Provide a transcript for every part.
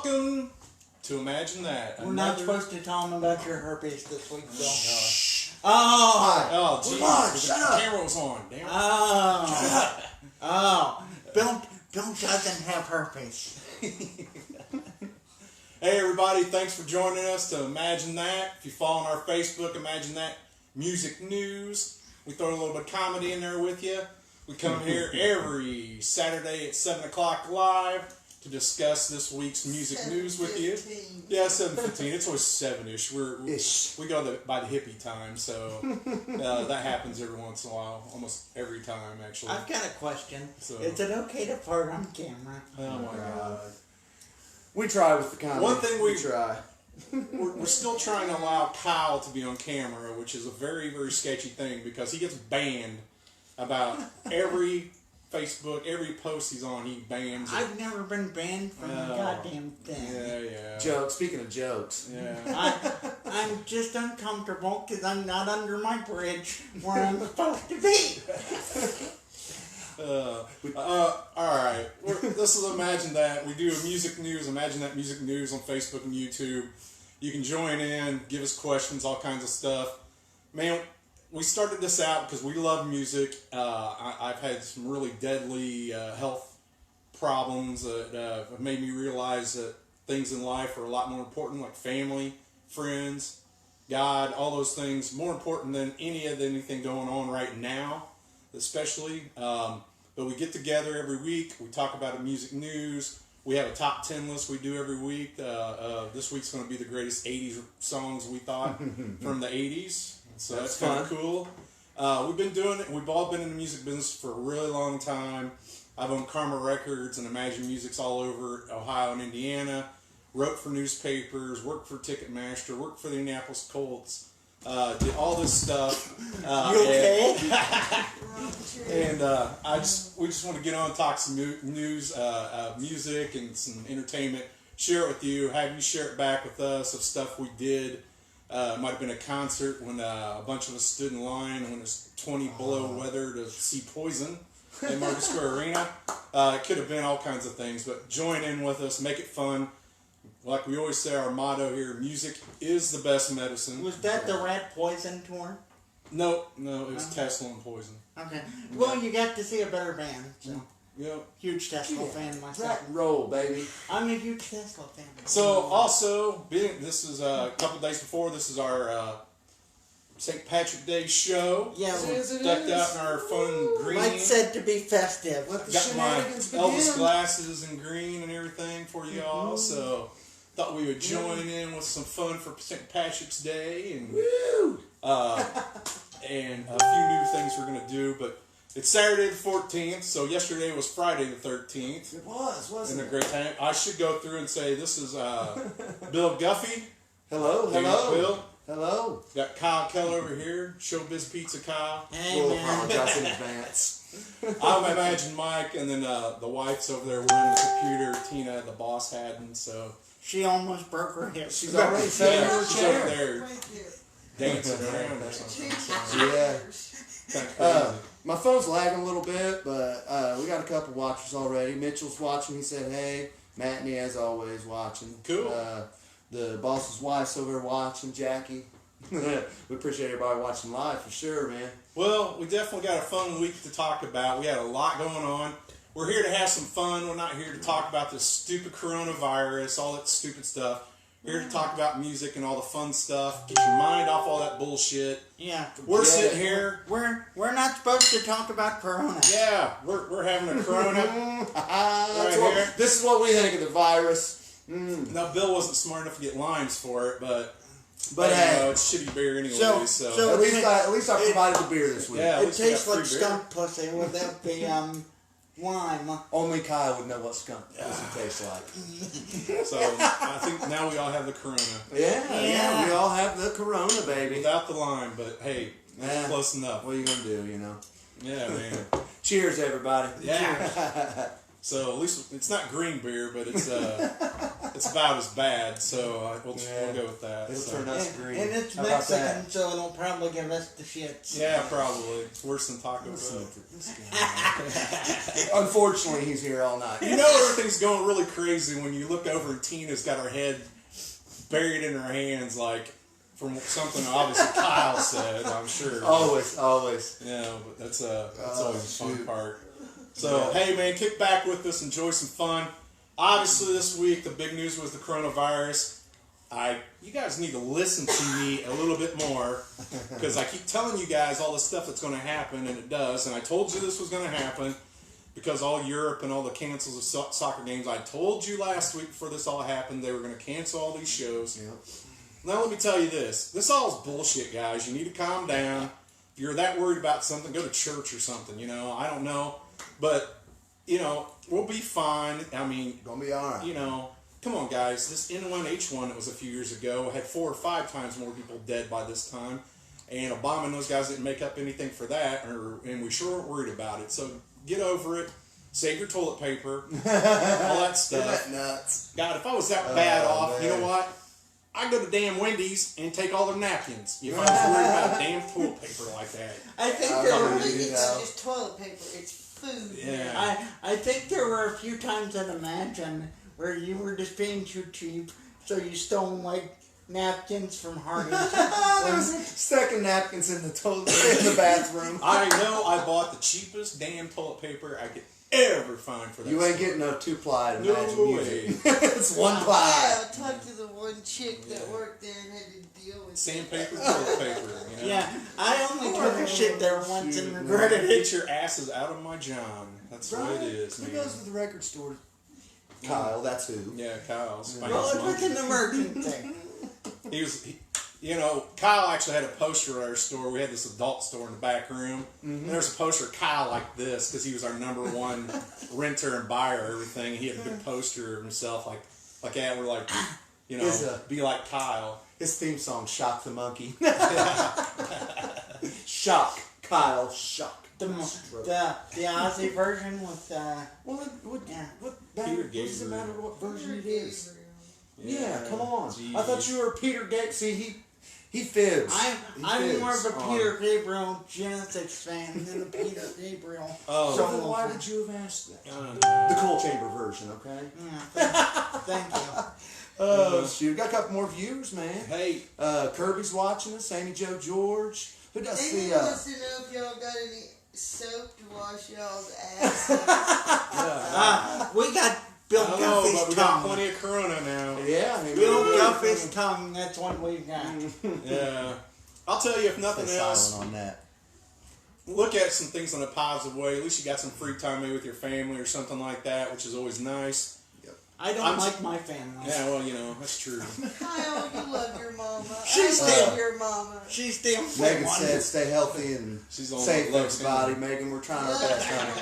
Welcome to Imagine That. We're not supposed to tell them about your herpes this week, Bill. Shh. Oh! Oh, jeez. Shut The up. camera was on. Damn. Oh! Oh! Bill doesn't have herpes. Hey, everybody. Thanks for joining us to Imagine That. If you follow on our Facebook, Imagine That Music News. We throw a little bit of comedy in there with you. We come here every Saturday at 7 o'clock live to discuss this week's music news with you. Yeah, 7:15. It's always 7-ish. We go by the hippie time, so that happens every once in a while. Almost every time, actually. I've got a question. So, Is it okay to fart on camera? Oh my God. We try with the comedy. One thing we try. We're still trying to allow Kyle to be on camera, which is a very, very sketchy thing because he gets banned about every Facebook, every post he's on, he bans it. I've never been banned from a goddamn thing. Yeah. Jokes. Speaking of jokes. Yeah. I'm just uncomfortable because I'm not under my bridge where I'm supposed to be. Alright. This is Imagine That. We do a music news, Imagine That Music News on Facebook and YouTube. You can join in, give us questions, all kinds of stuff. Man, we started this out because we love music. I've had some really deadly health problems that have made me realize that things in life are a lot more important, like family, friends, God, all those things, more important than anything going on right now, especially. But we get together every week. We talk about the music news. We have a top 10 list we do every week. This week's going to be the greatest 80s songs we thought from the 80s. So that's kind of cool. We've been doing it. We've all been in the music business for a really long time. I've owned Karma Records and Imagine Music's all over Ohio and Indiana. Wrote for newspapers, worked for Ticketmaster, worked for the Indianapolis Colts. Did all this stuff. You okay? And we just want to get on and talk some news, music, and some entertainment. Share it with you. Have you share it back with us of stuff we did. It might have been a concert when a bunch of us stood in line when it was 20 below weather to see Poison at Market Square Arena. It could have been all kinds of things, but join in with us, make it fun. Like we always say, our motto here, music is the best medicine. Was that the Rat Poison tour? No, it was Tesla and Poison. Okay. Well, you got to see a better band. So. Yep. Huge Tesla fan myself. Rock and roll, baby. I'm a huge Tesla fan. So also, this is a couple days before. This is our St. Patrick's Day show. Yeah, Decked out in our fun green. like said to be festive. Let the Got my shenanigans begin. Elvis glasses in green and everything for you all. So thought we would join in with some fun for St. Patrick's Day and and a few new things we're gonna do, but. It's Saturday the 14th, so yesterday was Friday the 13th. It wasn't In a it? great time. I should go through and say this is Bill Guffey. Hello. Bill. Hello. Got Kyle Keller over here. Showbiz Pizza Kyle. Hey, We'll man. apologize in advance. I'm Imagine Mike, and then the wife's over there running the computer. Tina, the boss, hadn't, so She almost broke her hip. She's already sitting in her she's over chair. there dancing around or something. So, Yeah. kind of crazy. My phone's lagging a little bit, but we got a couple watchers already. Mitchell's watching. He said, hey. Matinee, as always, watching. Cool. The boss's wife's over there watching, Jackie. We appreciate everybody watching live for sure, man. Well, we definitely got a fun week to talk about. We had a lot going on. We're here to have some fun. We're not here to talk about this stupid coronavirus, all that stupid stuff. We're here to talk about music and all the fun stuff. Get your mind off all that bullshit. Yeah. We're sitting here. We're not supposed to talk about Corona. Yeah, we're having a corona right here. This is what we think of the virus. Now, Bill wasn't smart enough to get limes for it, but hey, it's shitty beer anyway. So at least I provided the beer this week. Yeah, at It least we tastes got like free beer. skunk pussy without the lime. Only Kyle would know what skunk pussy tastes like. So I think now we all have the corona Yeah, we all have the corona, baby. without the lime, but hey, that's close enough. What are you gonna do, you know? Yeah, man. Cheers, everybody. Yeah. So at least it's not green beer, but it's it's about as bad. So we'll go with that. It'll So. turn us green. And it's How about Mexican, that? so it'll probably give us the shits. Yeah, probably. It's worse than Taco Listen Bell. to this guy. Unfortunately, he's here all night. You know everything's going really crazy when you look over and Tina's got her head buried in her hands, like from something obviously Kyle said. I'm sure. Always. Yeah, but that's always a fun shoot. part. So hey, man, kick back with us, enjoy some fun. Obviously, this week the big news was the coronavirus. You guys need to listen to me a little bit more because I keep telling you guys all the stuff that's going to happen, and it does. And I told you this was going to happen because all Europe and all the cancels of soccer games. I told you last week before this all happened they were going to cancel all these shows. Yep. Now let me tell you this. This all is bullshit, guys. You need to calm down. If you're that worried about something, go to church or something. I don't know. But, we'll be fine. I mean, Gonna be alright. Come on, guys. This N1H1 that was a few years ago had 4 or 5 times more people dead by this time. And Obama and those guys didn't make up anything for that, and we sure weren't worried about it. So get over it. Save your toilet paper. All that stuff. Isn't that nuts? God, if I was that bad off, you man. know what? I'd go to damn Wendy's and take all their napkins if I was worried about damn toilet paper like that. I think I there remember were. you. It's not just toilet paper, it's food. Yeah. I think there were a few times at Imagine where you were just being too cheap, so you stole like napkins from Hardee's. There was stacking napkins in the toilet in the bathroom. I know I bought the cheapest damn toilet paper I could ever find for that. You ain't store. getting no 2-ply to No Imagine way. Music. It's 1-ply. Yeah, I talked to the one chick that worked there and had to deal with Sandpaper, toilet paper. Yeah, I only took a shit there once and regretted it. Get your asses out of my John. That's what it is, Who man. goes to the record store? Kyle, that's who. Yeah, Kyle's. Well, it was an emergency. Kyle actually had a poster at our store. We had this adult store in the back room. And there's a poster of Kyle like this because he was our number one renter and buyer of everything. He had a big poster of himself like that. We're like, be like Kyle. His theme song, Shock the Monkey. Shock. Kyle, shock. The Aussie version with What Peter does it Gabriel. matter what version it is? Yeah, Yeah, come on. geez. I thought you were Peter Gabriel. See, he fibs. I'm more of a Peter Gabriel Genesis fan than a Peter Gabriel. Oh. So solo then why fan. would you have asked that? I don't know. The Coal Chamber version, okay? Yeah, thank you. Oh, shoot. Got a couple more viewers, man. Hey, Kirby's watching us. Amy Jo George. Who does Amy the... wants to know if y'all got any soap to wash y'all's ass. We got Bill I don't know, but Guffey's we got tongue. plenty of Corona now. Yeah. Bill Guffey's tongue, that's what we got. Yeah. I'll tell you, if nothing Stay else, silent on that. look at some things in a positive way. At least you got some free time maybe with your family or something like that, which is always nice. I don't like my family. Yeah, well, that's true. Kyle, you love your mama. She's I love still- your mama. She's the only Megan one. said stay healthy and She's the only safe, one that loves everybody. him. Megan, we're trying our best, honey.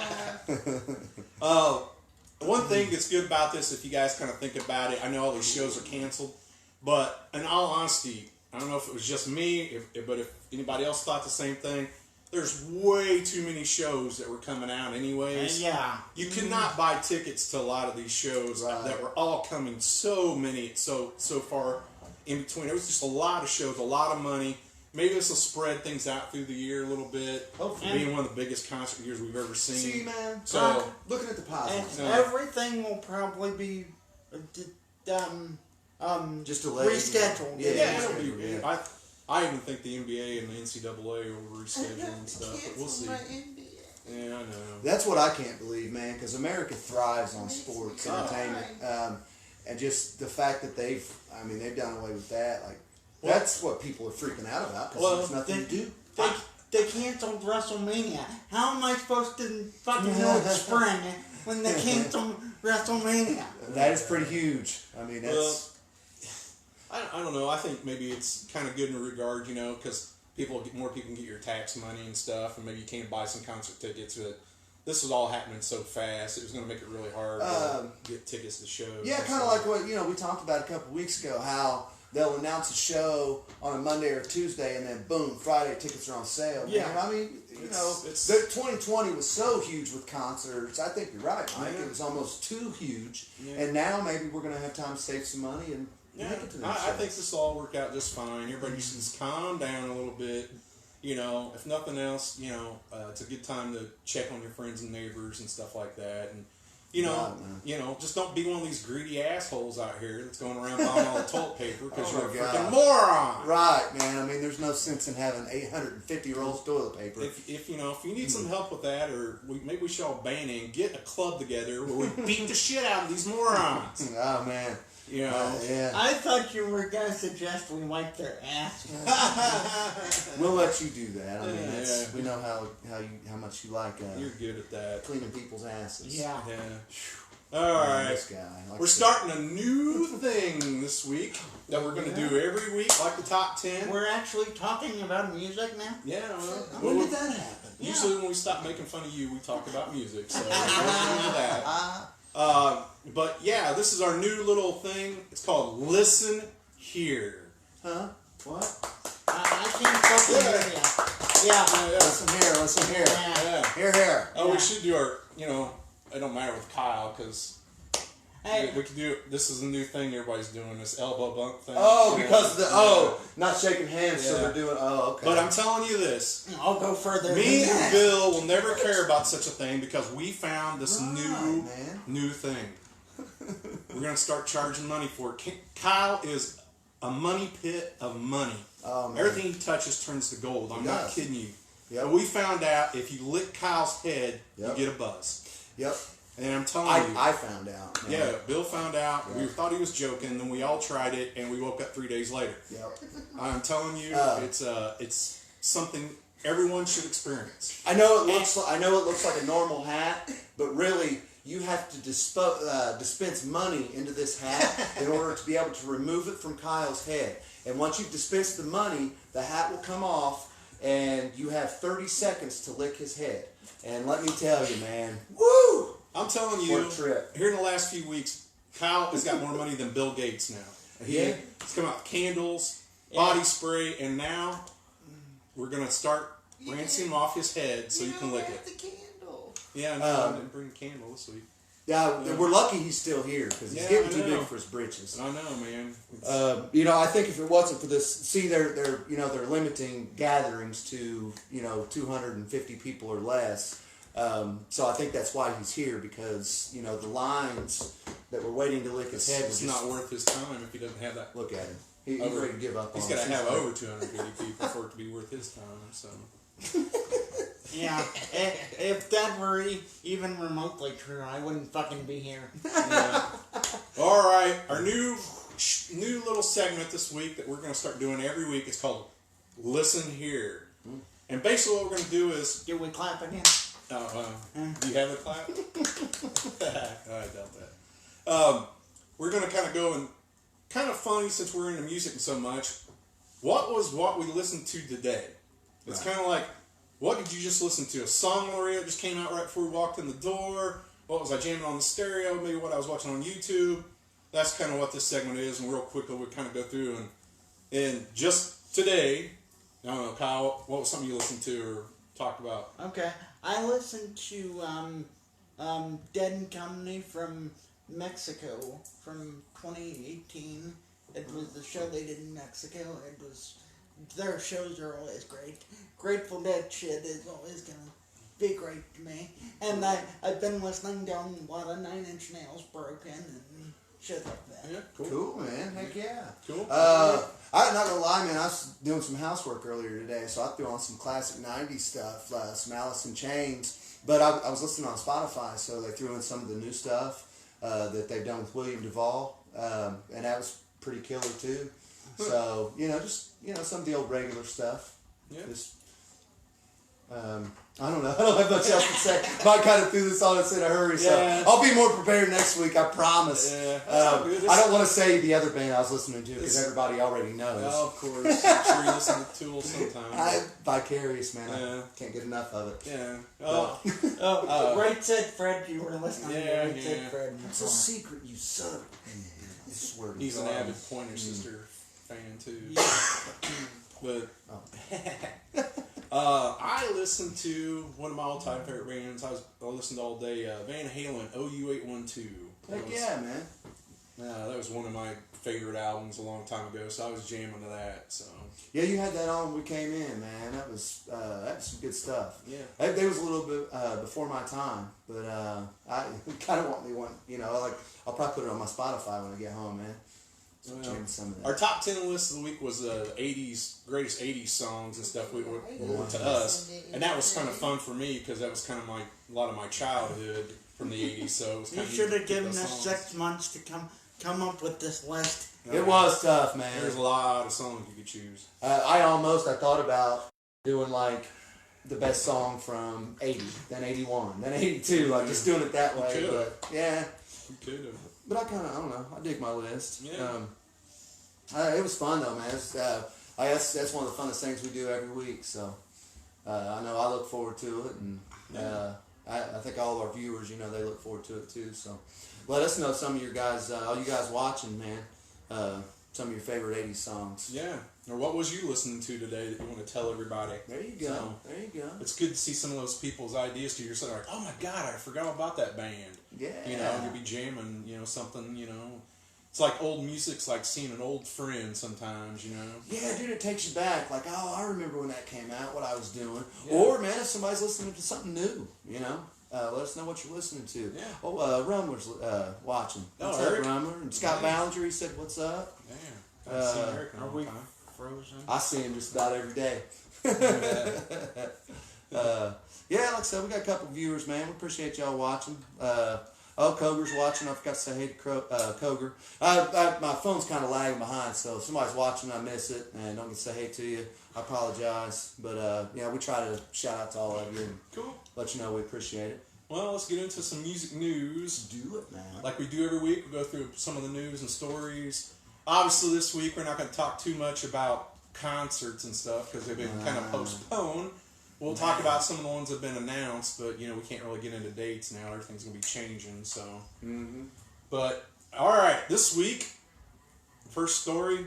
One thing that's good about this, if you guys kind of think about it, I know all these shows are canceled, but in all honesty, I don't know if it was just me, but if anybody else thought the same thing, there's way too many shows that were coming out anyways. Yeah. You could not buy tickets to a lot of these shows that were all coming so far in between. It was just a lot of shows, a lot of money. Maybe this will spread things out through the year a little bit. Hopefully. Being one of the biggest concert years we've ever seen. See, man. So, Looking at the And positives. No. everything will probably be Just delayed. rescheduled. Yeah, yeah, rescheduled, it'll be, yeah. I even think the NBA and the NCAA will reschedule and stuff, but we'll see. My NBA. Yeah, I know. That's what I can't believe, man, because America thrives on Makes sports, me entertainment, cry. and just the fact that they've done away with that. Like, that's what people are freaking out about because Well, there's nothing to do. They canceled WrestleMania. How am I supposed to fucking know it's spring when they canceled WrestleMania? That is pretty huge. I mean, that's I don't know. I think maybe it's kind of good in a regard, because more people can get your tax money and stuff, and maybe you can buy some concert tickets. But this was all happening so fast; it was going to make it really hard to get tickets to shows. yeah, kind of like what we talked about a couple weeks ago. How they'll announce a show on a Monday or Tuesday, and then boom, Friday tickets are on sale. Yeah. Man, I mean, It's- the 2020 was so huge with concerts. I think you're right, Mike. Yeah. It was almost too huge, Yeah. and now maybe we're gonna have time to save some money and Yeah, make it to them I shows. think this will all work out just fine. Everybody just needs to calm down a little bit. If nothing else, it's a good time to check on your friends and neighbors and stuff like that. And Right, man. just don't be one of these greedy assholes out here that's going around buying all the toilet paper because Oh you're a my freaking God. moron. Right, man. I mean, there's no sense in having 850 rolls of toilet paper. If you need some help with that, or maybe we should all band and get a club together where we beat the shit out of these morons. Oh man. Yeah. I thought you were going to suggest we wipe their ass. We'll let you do that. I mean, Yeah. we know how much you like You're good at that. cleaning people's asses. Yeah. Yeah. All right. This guy. Like We're I said. starting a new thing this week that we're going to do every week, like the top 10. We're actually talking about music now? Yeah, When did that happen? Usually when we stop making fun of you, we talk about music. So we're going to do that. But yeah, this is our new little thing. It's called Listen Here. Huh? What? I can't fucking hear you. Yeah. Listen here. Yeah. Here. Oh, Yeah. we should do our, it don't matter with Kyle because Hey, we can do, this is a new thing everybody's doing, this elbow bump thing. Oh, because Yeah. not shaking hands, so Yeah. they're doing. Oh, okay. But I'm telling you this. I'll go further Me than and that. Bill will never care about such a thing because we found this Right, man. new thing. We're going to start charging money for it. Kyle is a money pit of money. Oh, man. Everything he touches turns to gold. I'm He not does. kidding you. Yep. But we found out if you lick Kyle's head, Yep. you get a buzz. Yep. And I'm telling you. I found out. Man. Yeah, Bill found out. Yeah. We thought he was joking. Then we all tried it, and we woke up 3 days later. Yep. I'm telling you, it's something everyone should experience. I know it looks like a normal hat, but really you have to dispense money into this hat in order to be able to remove it from Kyle's head. And once you've dispensed the money, the hat will come off, and you have 30 seconds to lick his head. And let me tell you, man, woo! I'm telling you, What a trip. here in the last few weeks, Kyle has got more money than Bill Gates now. He's come out with candles, body spray, and now we're going to start rinsing him off his head so you can lick it. The candle. Yeah, no, I didn't bring a candle this week. Yeah, we're lucky he's still here because he's getting I too know. big for his britches. I know, man. I think if it wasn't for this, see, they're limiting gatherings to 250 people or less. So I think that's why he's here because the lines that were waiting to lick his head It's was just not worth his time if he doesn't have that. look at him. He's Over- ready to give up. He's on got us. to have over 250 people for it to be worth his time. So Yeah, if that were even remotely true, I wouldn't fucking be here. yeah. All right, our new little segment this week that we're going to start doing every week is called Listen Here. And basically what we're going to do is... Do we clap again? Do you have the clap? I doubt that. We're going to kind of go and... Kind of funny since we're into music so much. What we listened to today? It's Right. kind of like, what did you just listen to? A song on the radio that just came out right before we walked in the door? What was I jamming on the stereo? Maybe what I was watching on YouTube? That's kind of what this segment is. And real quickly, we kind of go through and just today, I don't know, Kyle, what was something you listened to or talked about? Okay, I listened to Dead and Company from Mexico from 2018. It was the show they did in Mexico. Their shows are always great. Grateful Dead shit is always gonna be great to me. And I've been listening to a lot of 9 Inch Nails Broken and shit like that. Yeah, Cool, man. Heck yeah. Cool. I'm not gonna lie, man. I was doing some housework earlier today, so I threw on some classic '90s stuff, some Alice in Chains. But I was listening on Spotify, so they threw in some of the new stuff that they've done with William Duvall, and that was pretty killer too. So just some of the old regular stuff. Yeah. Just, I don't know. I don't have much else to say. Mike kind of threw this on us in a hurry, so Yeah. I'll be more prepared next week. I promise. Yeah, that's all good. I don't want to say the other band I was listening to because everybody already knows. Oh, of course. I'm sure you listen to Tool sometimes. Vicarious, man. Yeah. I can't get enough of it. Yeah. Right said Fred, you were listening Yeah, to Right Said yeah. Fred. It's a secret, you son. I swear to He's an God. avid Pointer Sister fan too. Yeah. But I listened to one of my all-time favorite bands. I listened all day. Van Halen, OU812. Heck yeah, man. That was one of my favorite albums a long time ago. So I was jamming to that. So Yeah, you had that on when we came in, man. That was some good stuff. yeah. They was a little bit before my time, but I kind of want me one. You know, like I'll probably put it on my Spotify when I get home, man. So Well, jam some of that. Our top 10 list of the week was 80's greatest 80s songs and stuff to us, and that was kind of fun for me because that was kind of a lot of my childhood from the 80s. So it was You kind of should have given us 6 months to come up with this list. It was tough, man. There's a lot of songs you could choose. I thought about doing like the best song from 80, then 81, then 82, like just doing it that way. could've. But yeah, You could have. but I don't know. I dig my list. Yeah. It was fun though, man. I guess that's one of the funnest things we do every week. So I know I look forward to it, and I think all of our viewers, you know, they look forward to it too. So let us know some of your guys, all you guys watching, man. Some of your favorite 80s songs. Yeah. Or what was you listening to today that you want to tell everybody? There you go. So, there you go. it's good to see some of those people's ideas to yourself. Like, oh my God, I forgot about that band. Yeah. You know, you'll be jamming, you know, something, you know. It's like old music's like seeing an old friend sometimes, you know. Yeah, dude, it takes you back. Like, oh, I remember when that came out, what I was doing. Yeah. Or, man, if somebody's listening to something new, you know, let us know what you're listening to. Yeah. Oh, Rumler's watching. What's up, Eric? Rumler? And Scott Yeah. Ballinger, he said, what's up? Yeah. I've seen Eric in a Are long we time. frozen? I see him just about every day. Yeah, like I said, we got a couple viewers, man. We appreciate y'all watching. Koger's watching. I forgot to say hey to Koger. My phone's kind of lagging behind, so if somebody's watching, I miss it, and don't get to say hey to you. I apologize. But, yeah, we try to shout out to all of you and Cool. let you know we appreciate it. Well, let's get into some music news. Do it, man. Like we do every week, we go through some of the news and stories. Obviously, this week we're not going to talk too much about concerts and stuff because they've been kind of postponed. We'll talk about some of the ones that have been announced, but you know we can't really get into dates now. Everything's going to be changing. So, But all right, this week, first story.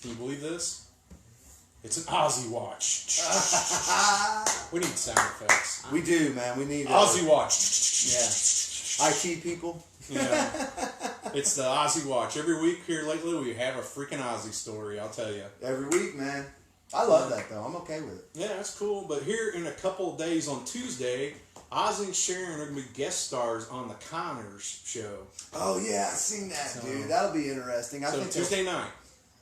Can you believe this? It's an Aussie watch. We need sound effects. We do, man. We need Aussie watch. Yeah. IT people. Yeah. It's the Aussie watch. Every week here lately, we have a freaking Aussie story, I'll tell you. Every week, man. I love that, though. I'm okay with it. Yeah, that's cool. But here in a couple of days on Tuesday, Ozzy and Sharon are going to be guest stars on the Connors show. Oh, yeah. I seen that, dude. That'll be interesting. I So think Tuesday night.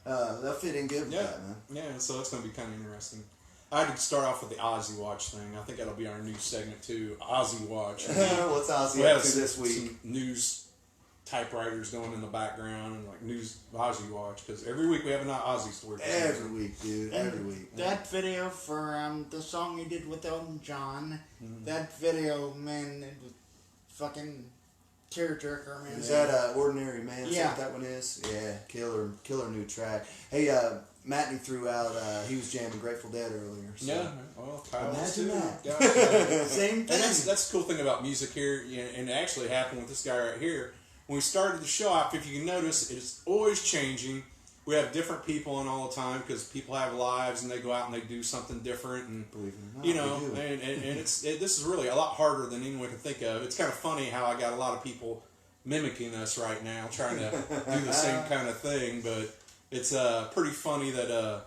they'll fit in good with Yeah. that, man. Yeah, so that's going to be kind of interesting. I could start off with the Ozzy Watch thing. I think that'll be our new segment, too. Ozzy Watch. What's Ozzy We up have to this week? some news typewriters going in the background and like news Ozzy Watch because every week we have an Ozzy story. Every week, dude. Every week. That video for the song he did with Elton John, that video, man, it was fucking tearjerker, man. Is that Ordinary Man? Is Yeah. that what that one is? Yeah, killer new track. Hey, Matney threw out, he was jamming Grateful Dead earlier. So. Yeah, well, Kyle was Imagine too. that. Yeah. Same And thing. that's the cool thing about music here, and it actually happened with this guy right here. When we started the shop, if you can notice, it's always changing. We have different people in all the time because people have lives and they go out and they do something different. And Believe it or not, you know, we do. and this is really a lot harder than anyone can think of. It's kind of funny how I got a lot of people mimicking us right now, trying to do the same kind of thing. But it's pretty funny that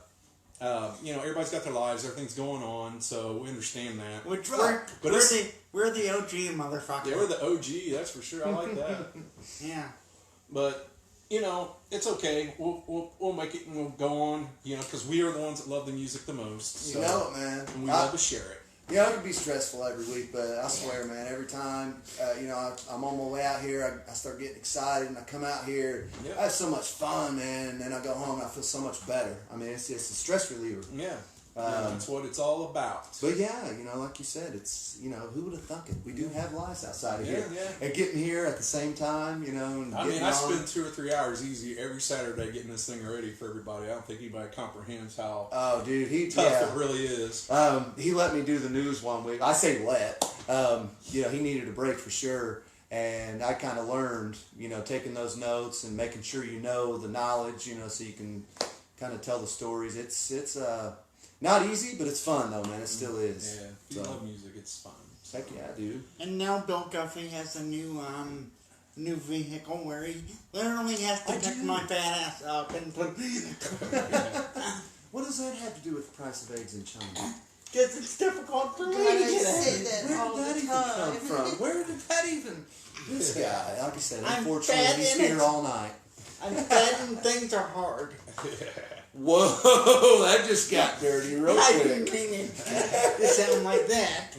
you know, everybody's got their lives, everything's going on, so we understand that. Which Right. we're the OG motherfucker. Yeah, we're the OG, that's for sure. I like that. Yeah. But you know, it's okay. We'll make it and we'll go on. You know, because we are the ones that love the music the most. So, You know it, man. and we love to share it. Yeah, it can be stressful every week, but I swear, man, every time, you know, I'm on my way out here, I start getting excited, and I come out here, Yeah. I have so much fun, man, and then I go home and I feel so much better. I mean, it's a stress reliever. Yeah. That's what it's all about. But yeah, you know, like you said, it's, you know, who would have thunk it? We do have lives outside of here. Yeah. And getting here at the same time, you know, and I getting mean, I on. spend 2 or 3 hours easy every Saturday getting this thing ready for everybody. I don't think anybody comprehends how Oh, dude, tough it really is. He let me do the news one week. I say let. You know, he needed a break for sure. And I kind of learned, taking those notes and making sure you know the knowledge, so you can kind of tell the stories. It's not easy, but it's fun though, man. It still is. Yeah, if you love music, it's fun. Heck yeah, dude. And now Bill Guffey has a new vehicle where he literally has to pick my fat ass up and put. What does that have to do with the price of eggs in China? Because it's difficult for me to I get say eggs. that all Where did the that even come time. from? Where did that even... This guy, like I said, I'm unfortunately, fat he's in here it. all night. I'm fat and things are hard. Whoa, that just got dirty real I quick. didn't mean it to sound like that.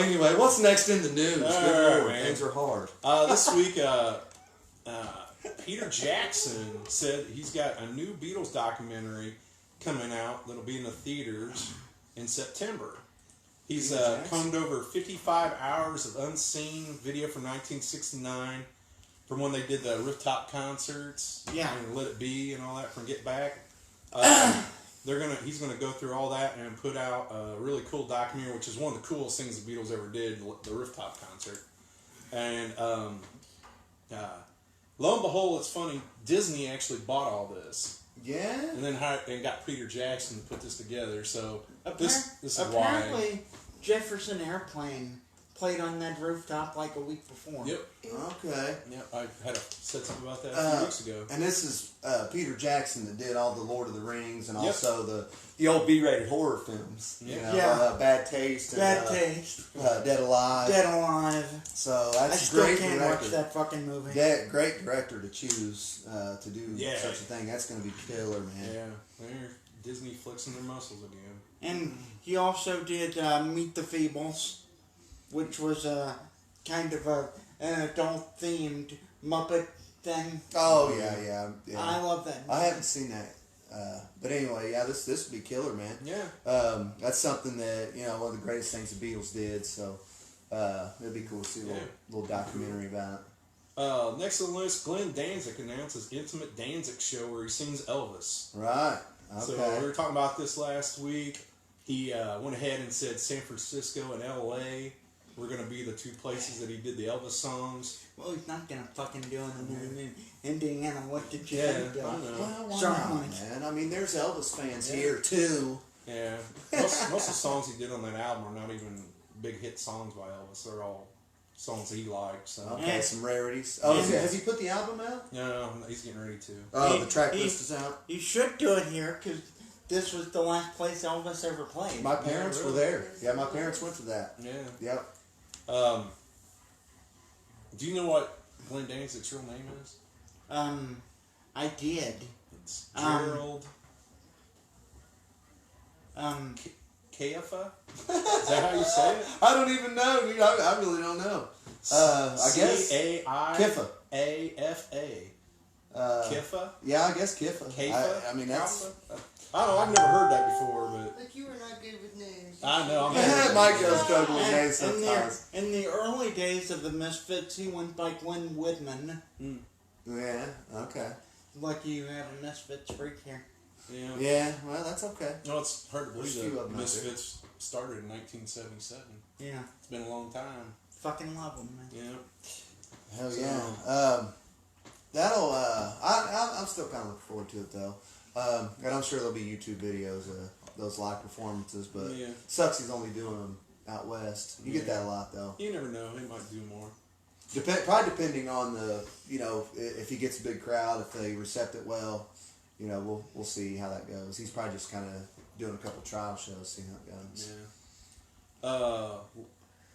Anyway, what's next in the news? All Good right, Lord, man. things are hard. This week, Peter Jackson said he's got a new Beatles documentary coming out that'll be in the theaters in September. He's combed over 55 hours of unseen video from 1969 from when they did the rooftop concerts and Let It Be and all that from Get Back. He's gonna go through all that and put out a really cool documentary, which is one of the coolest things the Beatles ever did, the rooftop concert. And lo and behold, it's funny, Disney actually bought all this. Yeah? And then got Peter Jackson to put this together. So this is why. Apparently, Jefferson Airplane played on that rooftop like a week before. Yep. Okay. Yep. I said something about that a few weeks ago. And this is Peter Jackson that did all the Lord of the Rings and Yep. also the old B-rated horror films. Yeah. Bad Taste. And, Bad Taste. Dead Alive. Dead Alive. So I that's still great can't director. watch that fucking movie. Yeah, great director to choose to do Yeah. such a thing. That's going to be killer, man. Yeah. They're Disney flexing their muscles again. And he also did Meet the Feebles, which was kind of an adult-themed Muppet thing. Oh, yeah. I love that movie. I haven't seen that. But anyway, yeah, this would be killer, man. Yeah. That's something that, one of the greatest things the Beatles did, so it'd be cool to see a little documentary about it. Next on the list, Glenn Danzig announces Intimate Danzig show where he sings Elvis. Right. Okay. So we were talking about this last week. He went ahead and said San Francisco and L.A. were going to be the two places that he did the Elvis songs. Well, he's not going to fucking do it in Indiana. What did you Yeah, think? I know. Well, why Sorry, not, Mike. man? I mean, there's Elvis fans here, too. Yeah. Most of the songs he did on that album are not even big hit songs by Elvis. They're all songs he liked. So. Okay, Yeah. some rarities. Oh, Yeah. have you put the album out? No, he's getting ready to. Oh, He- the track he- list is out. You should do it here because this was the last place Elvis ever played. My parents Yeah, were really? there. Yeah, my parents went to that. Yeah. Yep. Do you know what Glenn Danzig's real name is? I did. It's Gerald Um, Caifa? Is that how you say it? I don't even know, dude. I really don't know. I guess C-A-I-F-A. Kiffa. Kiffa? Yeah, I guess Kiffa. Kaifa? I mean, that's... I don't know, I've never heard that before, but... But you were not good with names. I know, I'm Yeah, Mike goes struggle with names in sometimes. the early days of the Misfits, he went by Glenn Woodman. Yeah, okay. Lucky you had a Misfits freak here. Yeah. Yeah, well, that's okay. No, it's hard to believe There's a few of that them out Misfits started in 1977. Yeah. It's been a long time. Fucking love them, man. Yeah. Hell So- yeah. That'll, I'm still kind of looking forward to it, though. And I'm sure there'll be YouTube videos of those live performances, but Yeah. sucks he's only doing them out west. You get that a lot, though. You never know, he might do more. Probably depending on the, if he gets a big crowd, if they recept it well, we'll see how that goes. He's probably just kind of doing a couple trial shows, seeing how it goes. Yeah.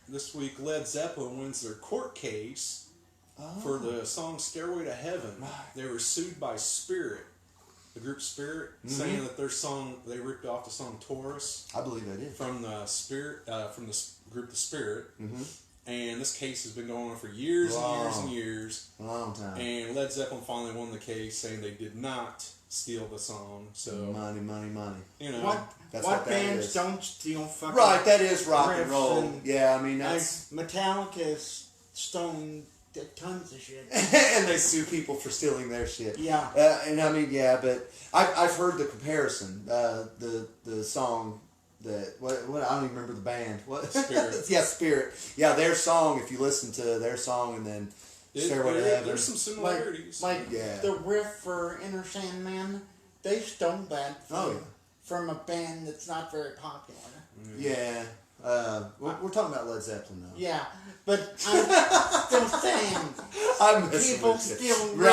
This week, Led Zeppelin wins their court case for the song Stairway to Heaven. They were sued by Spirit, the group Spirit, saying that their song, they ripped off the song Taurus I believe they did. from the Spirit, from the group The Spirit. Mm-hmm. And this case has been going on for years and years and years. A long time. And Led Zeppelin finally won the case, saying they did not steal the song. So, Money, money, money. you know. That's what what that bands is. don't steal fucking Right, that is rock and riffs roll. and- Yeah, I mean, Like, that's... Metallica's stolen tons of shit. and they sue people for stealing their shit. Yeah. And I mean, yeah, but I've heard the comparison. The song what I don't even remember the band. What? Spirit. Yeah, Spirit. Yeah, their song. If you listen to their song and then Stairway to Heaven, there's some similarities. Yeah. the riff for Inner Sandman, they stole that from a band that's not very popular. Yeah. We're talking about Led Zeppelin now. Yeah, but I'm still saying I'm messing people with you. steal Right.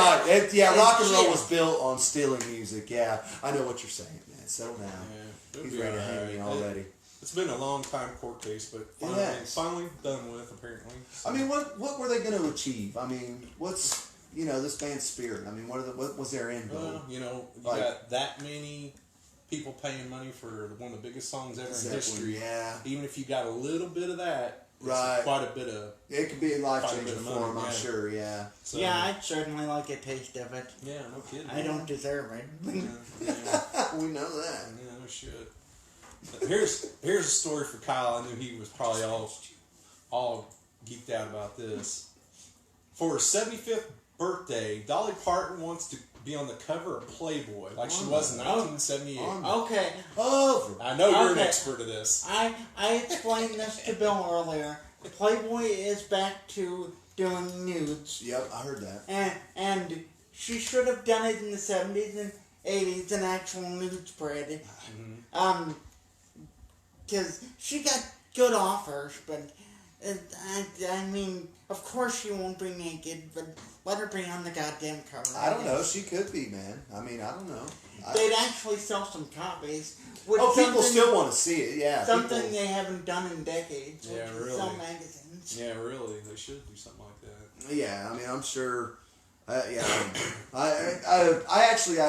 Rock and roll shit. was built on stealing music. Yeah, I know what you're saying, man. Settle down. it'll He's be ready to hang me alright. already. It's been a long time court case, but finally done with, apparently. So. I mean, what were they going to achieve? I mean, what's this band's spirit? I mean, what was their end goal? Well, you got that many people paying money for one of the biggest songs ever in history. Yeah. Even if you got a little bit of that, it's quite a bit of. It could be life changing for money, them, I'm sure. Yeah. So, yeah, I'd certainly like a taste of it. Yeah, no kidding. I don't deserve it. Yeah, We know that. yeah, no shit. Here's a story for Kyle. I knew he was probably all geeked out about this. For her 75th birthday, Dolly Parton wants to be on the cover of Playboy, like she was in 1978. Okay, I know you're an expert of this. I explained this to Bill earlier. Playboy is back to doing nudes. Yep, I heard that. And she should have done it in the 70s and 80s, an actual nude spread. Because she got good offers, but I mean, of course she won't be naked, but let her be on the goddamn cover. I don't know. She could be, man. I mean, I don't know. They'd actually sell some copies. People still want to see it, yeah. Something they haven't done in decades. Yeah, which is really. sell magazines. Yeah, really, they should do something like that. Yeah, I mean, I'm sure. I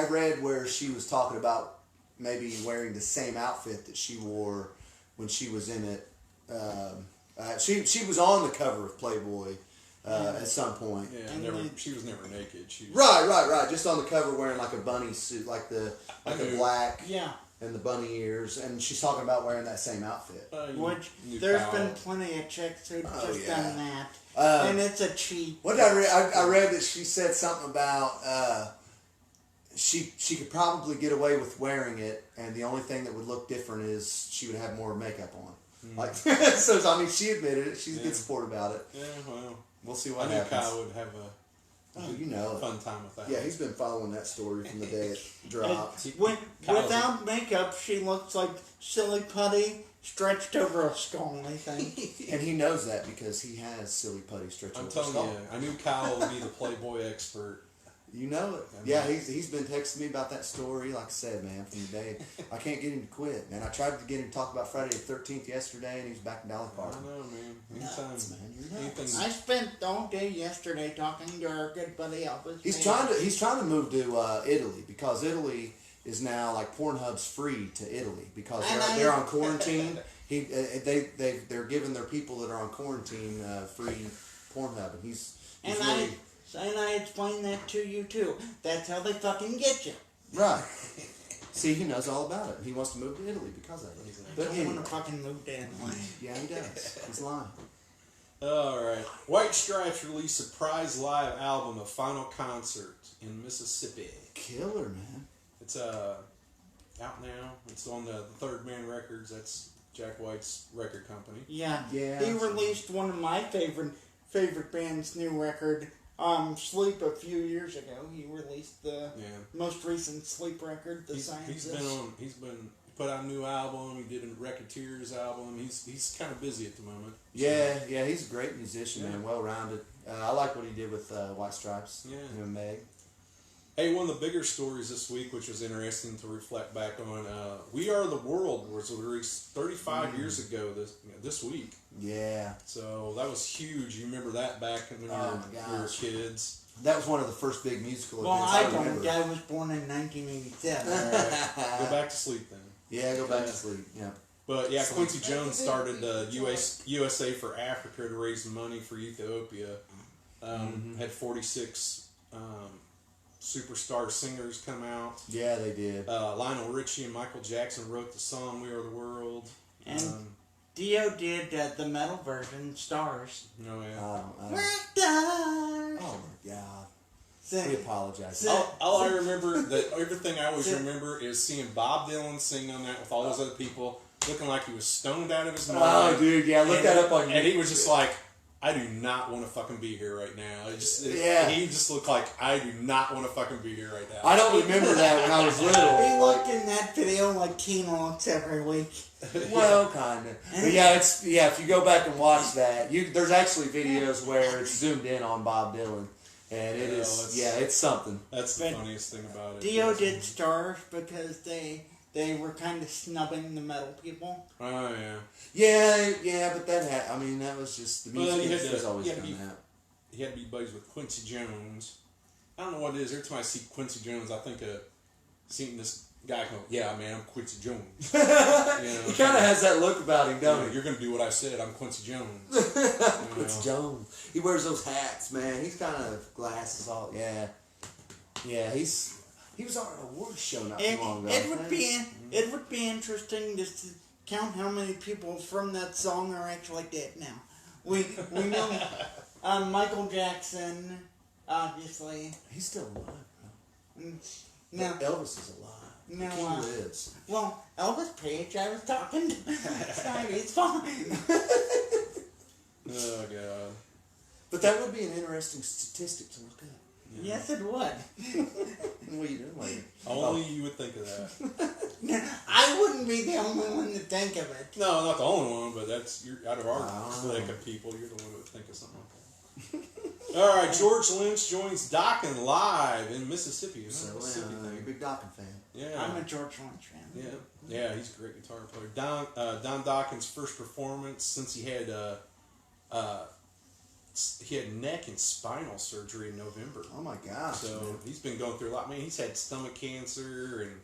read where she was talking about maybe wearing the same outfit that she wore when she was in it. She was on the cover of Playboy at some point. Yeah, she was never naked. She was, Right. Just on the cover wearing like a bunny suit, like a black and the bunny ears, and she's talking about wearing that same outfit. Which there's been plenty of chicks who've just done that. And it's a cheat. What did I read? I read that she said something about she could probably get away with wearing it, and the only thing that would look different is she would have more makeup on. Like, so I mean, she admitted it. She's a good sport about it. Yeah, well, we'll see what I knew happens. Kyle would have a fun time with that. Yeah, he's been following that story from the day it dropped. Without makeup, she looks like silly putty stretched over a skull, I think. And he knows that because he has silly putty stretched over his skull. I'm telling you, I knew Kyle would be the Playboy expert. You know it. Yeah, he's been texting me about that story, like I said, man, from the day. I can't get him to quit, man. I tried to get him to talk about Friday the 13th yesterday, and he's back in Dolly Parton. I know, man. Anytime. Nuts, man. You're nuts. I spent all day yesterday talking to our good buddy Elvis. He's trying to move to Italy because Italy is now like Pornhub's free to Italy because they're on quarantine. They're giving their people that are on quarantine free Pornhub, and he's really. And I explained that to you too. That's how they fucking get you. Right. See, he knows all about it. He wants to move to Italy because of it. But I don't want to fucking move to Italy. Yeah, he does. He's lying. Alright. White Stripes released a surprise live album, A Final Concert in Mississippi. Killer, man. It's out now. It's on the Third Man Records. That's Jack White's record company. Yeah. Yeah. He released one of my favorite band's new record, Sleep, a few years ago. He released the most recent Sleep record, The Scientist. He's been put out a new album. He did a Racketeers album. He's kind of busy at the moment. Yeah, he's a great musician, man. Well rounded. I like what he did with White Stripes. Yeah. Him and Meg. Hey, one of the bigger stories this week, which was interesting to reflect back on, We Are the World was released 35 years ago this week. Yeah. So that was huge. You remember that back when we were kids. That was one of the first big musical Well, events I remember. don't. I was born in 1987. Right. Go back to sleep then. Yeah, go back to sleep. Yeah. But yeah, Quincy Jones started USA for Africa to raise money for Ethiopia. Had 46 superstar singers come out. Yeah, they did. Lionel Richie and Michael Jackson wrote the song "We Are the World." And Dio did the metal version, Stars. Oh yeah. Stars. Oh my God. We apologize. All I remember, everything I always remember is seeing Bob Dylan sing on that with all those other people. looking like he was stoned out of his mind. Oh, dude, yeah, look that up on YouTube. And he was just like, I do not want to fucking be here right now. He just looked like, I do not want to fucking be here right now. I don't remember that when I was little. He looked in that video like Keen looks every week. Well, kind of. But yeah, if you go back and watch that, there's actually videos where it's zoomed in on Bob Dylan. And it's something. That's the funniest thing about it. Dio did stars because they were kind of snubbing the metal people. Oh, yeah. Yeah, but that was just, the music was always coming out. He had to be buddies with Quincy Jones. I don't know what it is. Every time I see Quincy Jones, I think of seeing this guy go, yeah, man, I'm Quincy Jones. He kind of has that look about him, don't he? You're going to do what I said. I'm Quincy Jones. Quincy Jones. He wears those hats, man. He's kind of glasses all. Yeah. Yeah, he was on an awards show not too long ago. It would be interesting just to count how many people from that song are actually dead now. We know Michael Jackson, obviously. He's still alive, bro. No, Elvis is alive. No, he lives. Well, Elvis Page, I was talking to. Sorry, it's fine. Oh, God. But that would be an interesting statistic to look at. Yeah. Yes, it would. What are you doing later? Only you would think of that. I wouldn't be the only one to think of it. No, not the only one, but you're out of our clique of people, you're the one who would think of something like that. All right, George Lynch joins Dokken live in Mississippi. Mississippi thing. Big Dokken fan. Yeah, I'm a George Lynch fan. Yeah, he's a great guitar player. Don Dokken's first performance since he had neck and spinal surgery in November. Oh my gosh! So man, he's been going through a lot. Man, he's had stomach cancer and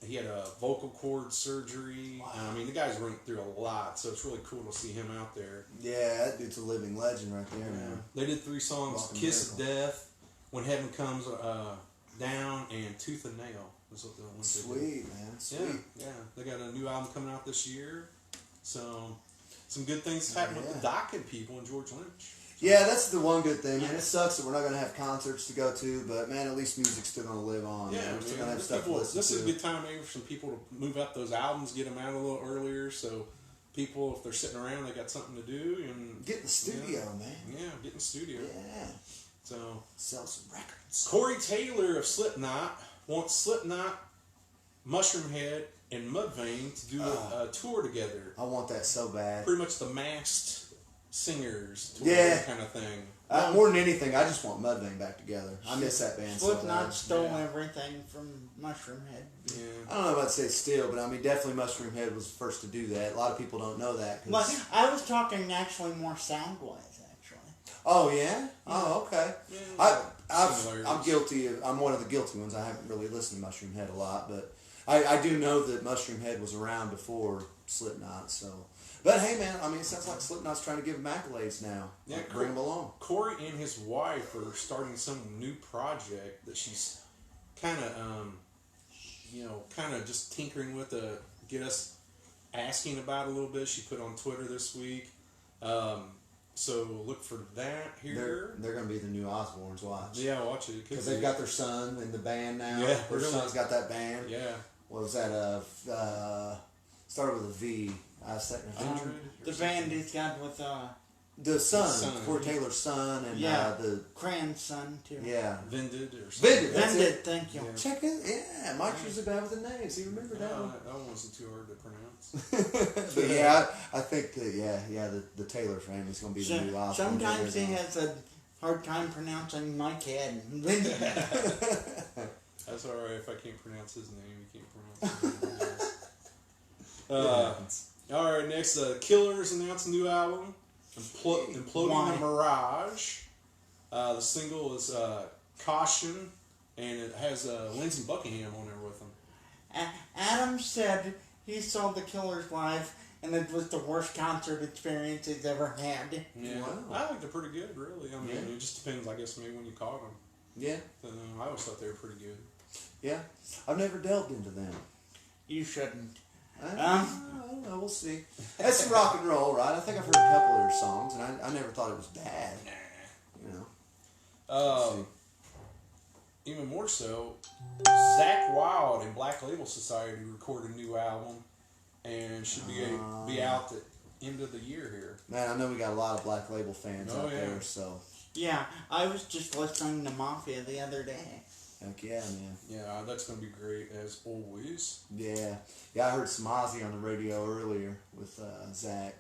he had a vocal cord surgery. Wow. I mean, the guy's running through a lot, so it's really cool to see him out there. Yeah, that dude's a living legend right there, man. They did 3 songs: "Kiss of Death," "When Heaven Comes Down," and "Tooth and Nail." That's what the one. Sweet, man. Sweet. Yeah. They got a new album coming out this year, so some good things happening with the Dokken people and George Lynch. Yeah, that's the one good thing, man. It sucks that we're not going to have concerts to go to, but man, at least music's still going to live on. Yeah, we're still going to have stuff to listen to. This is a good time maybe for some people to move up those albums, get them out a little earlier, so people, if they're sitting around, they got something to do. And get in the studio, man. Yeah, get in the studio. Yeah. So sell some records. Corey Taylor of Slipknot wants Slipknot, Mushroomhead, and Mudvayne to do a tour together. I want that so bad. Pretty much the Masked Singers tour kind of thing. More than anything, I just want Mudvayne back together. I miss that band so bad. Slipknot stole everything from Mushroomhead. Yeah. I don't know about to say steal, but I mean, definitely Mushroomhead was the first to do that. A lot of people don't know that. But I was talking actually more sound-wise, actually. Oh, yeah? Oh, okay. Yeah, I'm guilty. I'm one of the guilty ones. I haven't really listened to Mushroomhead a lot, but I do know that Mushroomhead was around before Slipknot, so... But hey, man, I mean, it sounds like Slipknot's trying to give them accolades now. Yeah, like, bring them along. Corey and his wife are starting some new project that she's kind of, just tinkering with to get us asking about a little bit. She put on Twitter this week. So look for that here. They're going to be the new Osbournes, watch. Yeah, watch it. Because they've got their son in the band now. Yeah, their son's got that band. Yeah. What was that? Started with a V. The band he's got with the son, Corey Taylor's son, and the Cran's son too. Yeah, Vended or something. Vended. Thank you. Yeah. Check it. Yeah, Mike's usually bad with the names. You remember that one? That one wasn't too hard to pronounce. But yeah, I think that the Taylor family's going to be the new Osbourne. Sometimes he has a hard time pronouncing Mike Head. That's all right. If I can't pronounce his name, you can't pronounce his name. All right, next, Killers announced a new album, Imploding the Mirage. The single is Caution, and it has Lindsey Buckingham on there with him. Adam said he saw the Killers live, and it was the worst concert experience he's ever had. Yeah, wow. I think they're pretty good, really. I mean, it just depends, I guess, maybe when you caught them. Yeah. I always thought they were pretty good. Yeah, I've never delved into them. You shouldn't. I don't know. We'll see. That's some rock and roll, right? I think I've heard a couple of their songs, and I never thought it was bad. Nah. You know. even more so, Zach Wild and Black Label Society recorded a new album, and should be out the end of the year here. Man, I know we got a lot of Black Label fans out there, so. Yeah, I was just listening to Mafia the other day. Heck yeah, man. Yeah, that's going to be great, as always. Yeah. Yeah, I heard some Ozzy on the radio earlier with Zach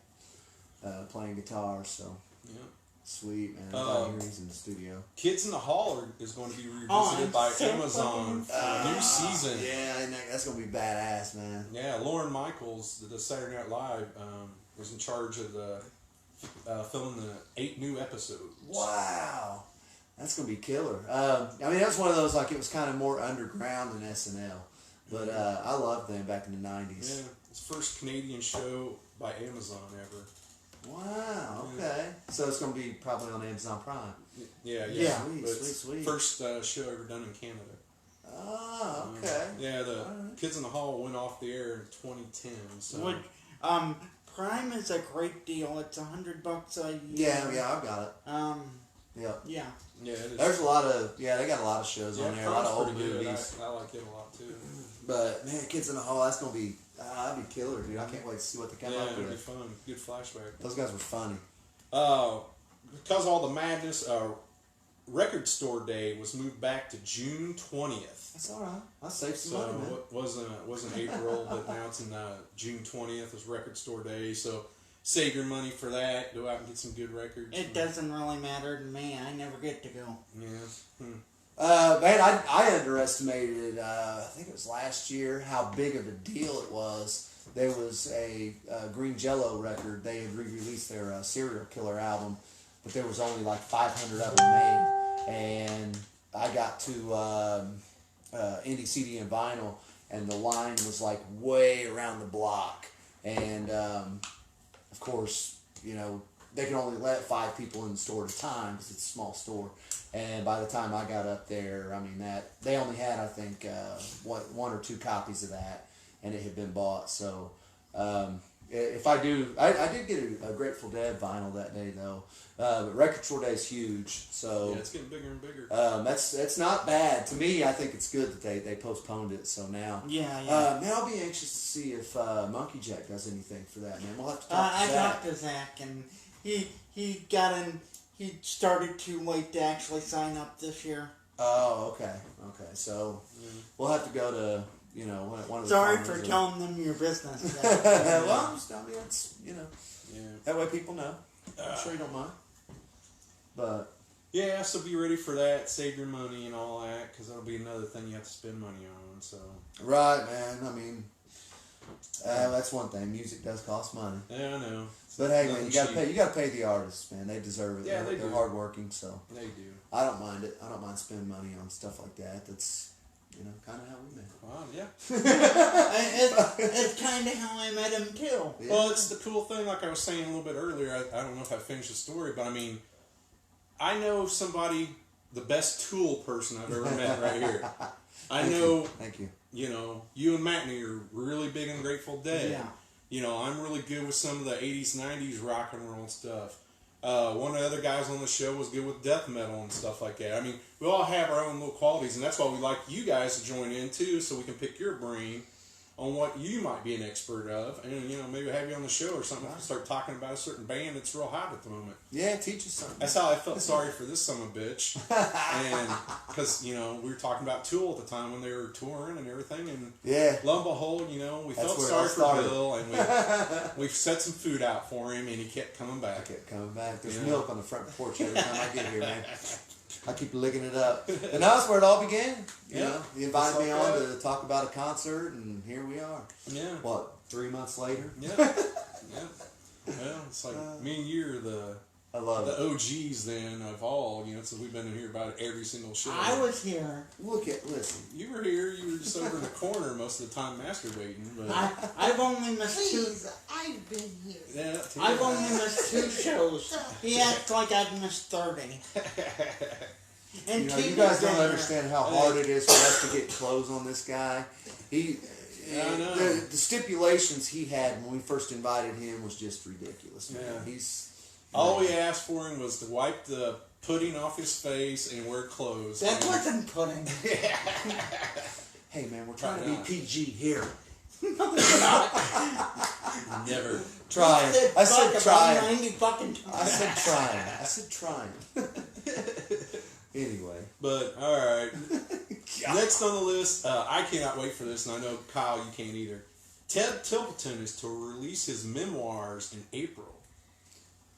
playing guitar, so. Yeah. Sweet, man. I hear he's in the studio. Kids in the Hall is going to be revisited by Amazon for a new season. Yeah, that's going to be badass, man. Yeah, Lauren Michaels, the Saturday Night Live, was in charge of the filming the 8 new episodes. Wow. That's going to be killer. I mean, that's one of those, like, it was kind of more underground than SNL. But I loved them back in the 90s. Yeah, it's the first Canadian show by Amazon ever. Wow, okay. So it's going to be probably on Amazon Prime. Yeah. Sweet. First show ever done in Canada. Oh, okay. Yeah, the Kids in the Hall went off the air in 2010. So. Prime is a great deal. It's $100 a year. Yeah, I've got it. Yeah. Yeah, it is. There's a lot of, they got a lot of shows on there, a lot of old good. movies. I like it a lot too. But, man, Kids in the Hall, that's going to be, that'd be killer, dude. I can't wait to see what they come up it'll be with. fun. Good flashback. Those guys were funny. Because of all the madness, Record Store Day was moved back to June 20th. That's all right. I'll save some money, man. Wasn't April, but now it's in June 20th is Record Store Day. So save your money for that. Go out and get some good records. It doesn't really matter to me. I never get to go. Yeah. Man, I underestimated, I think it was last year, how big of a deal it was. There was a Green Jello record. They had re-released their Serial Killer album, but there was only like 500 of them made. And I got to Indie CD and Vinyl, and the line was like way around the block. And, of course, they can only let 5 people in the store at a time because it's a small store. And by the time I got up there, I mean, they only had, I think, 1 or 2 copies of that, and it had been bought. So if I do, I did get a Grateful Dead vinyl that day, though. But Record Store Day is huge. So yeah, it's getting bigger and bigger. That's not bad. To me, I think it's good that they postponed it. So now, Yeah. man, I'll be anxious to see if Monkey Jack does anything for that, man. We'll have to talk to I Zach. talked to Zach, and he got in. He started too late to actually sign up this year. Oh, okay. So we'll have to go to one of the. Sorry for telling them your business. Well, I'm just, it's Yeah. that way people know. I'm sure you don't mind. But yeah, so be ready for that. Save your money and all that, because that'll be another thing you have to spend money on. So right, man. I mean, that's one thing. Music does cost money. Yeah, I know. But hey, man, you gotta pay the artists, man. They deserve it. Yeah, they're hardworking, so they do. I don't mind it. I don't mind spending money on stuff like that. That's kind of how we met. Wow, yeah. It's kind of how I met him too. Yeah. Well, it's the cool thing, like I was saying a little bit earlier. I don't know if I finished the story, but I mean, I know somebody, the best tool person I've ever met right here. Thank you. You and Matney are really big and Grateful Dead. Yeah. I'm really good with some of the 80s, 90s rock and roll stuff. One of the other guys on the show was good with death metal and stuff like that. I mean, we all have our own little qualities, and that's why we like you guys to join in too, so we can pick your brain on what you might be an expert of, and maybe have you on the show or something. Right. Start talking about a certain band that's real hot at the moment. Yeah, teach us something. That's how I felt sorry for this son of a bitch, and because we were talking about Tool at the time when they were touring and everything, and lo and behold, we felt sorry for Bill, and we set some food out for him, and he kept coming back. There's milk on the front porch every time I get here, man. I keep licking it up. And that's where it all began. You invited me on to talk about a concert, and here we are. Yeah. What, 3 months later? Yeah. Well, it's like me and you are the OGs then of all, so we've been in here about every single show. I was here. Listen. You were here. You were just over in the corner most of the time masturbating. But I've only missed Please, I've been here. Yeah, I've only missed 2 shows. He acts like I've missed 30. And you guys don't understand how hard it is for us to get clothes on this guy. I know. The stipulations he had when we first invited him was just ridiculous, man. Yeah. All we asked for him was to wipe the pudding off his face and wear clothes. That wasn't pudding. Hey man, we're trying to be PG here. Never. Trying. I said trying. 90 fucking times. I said trying. Anyway. But, alright. Next on the list, I cannot wait for this, and I know, Kyle, you can't either. Ted Templeton is to release his memoirs in April.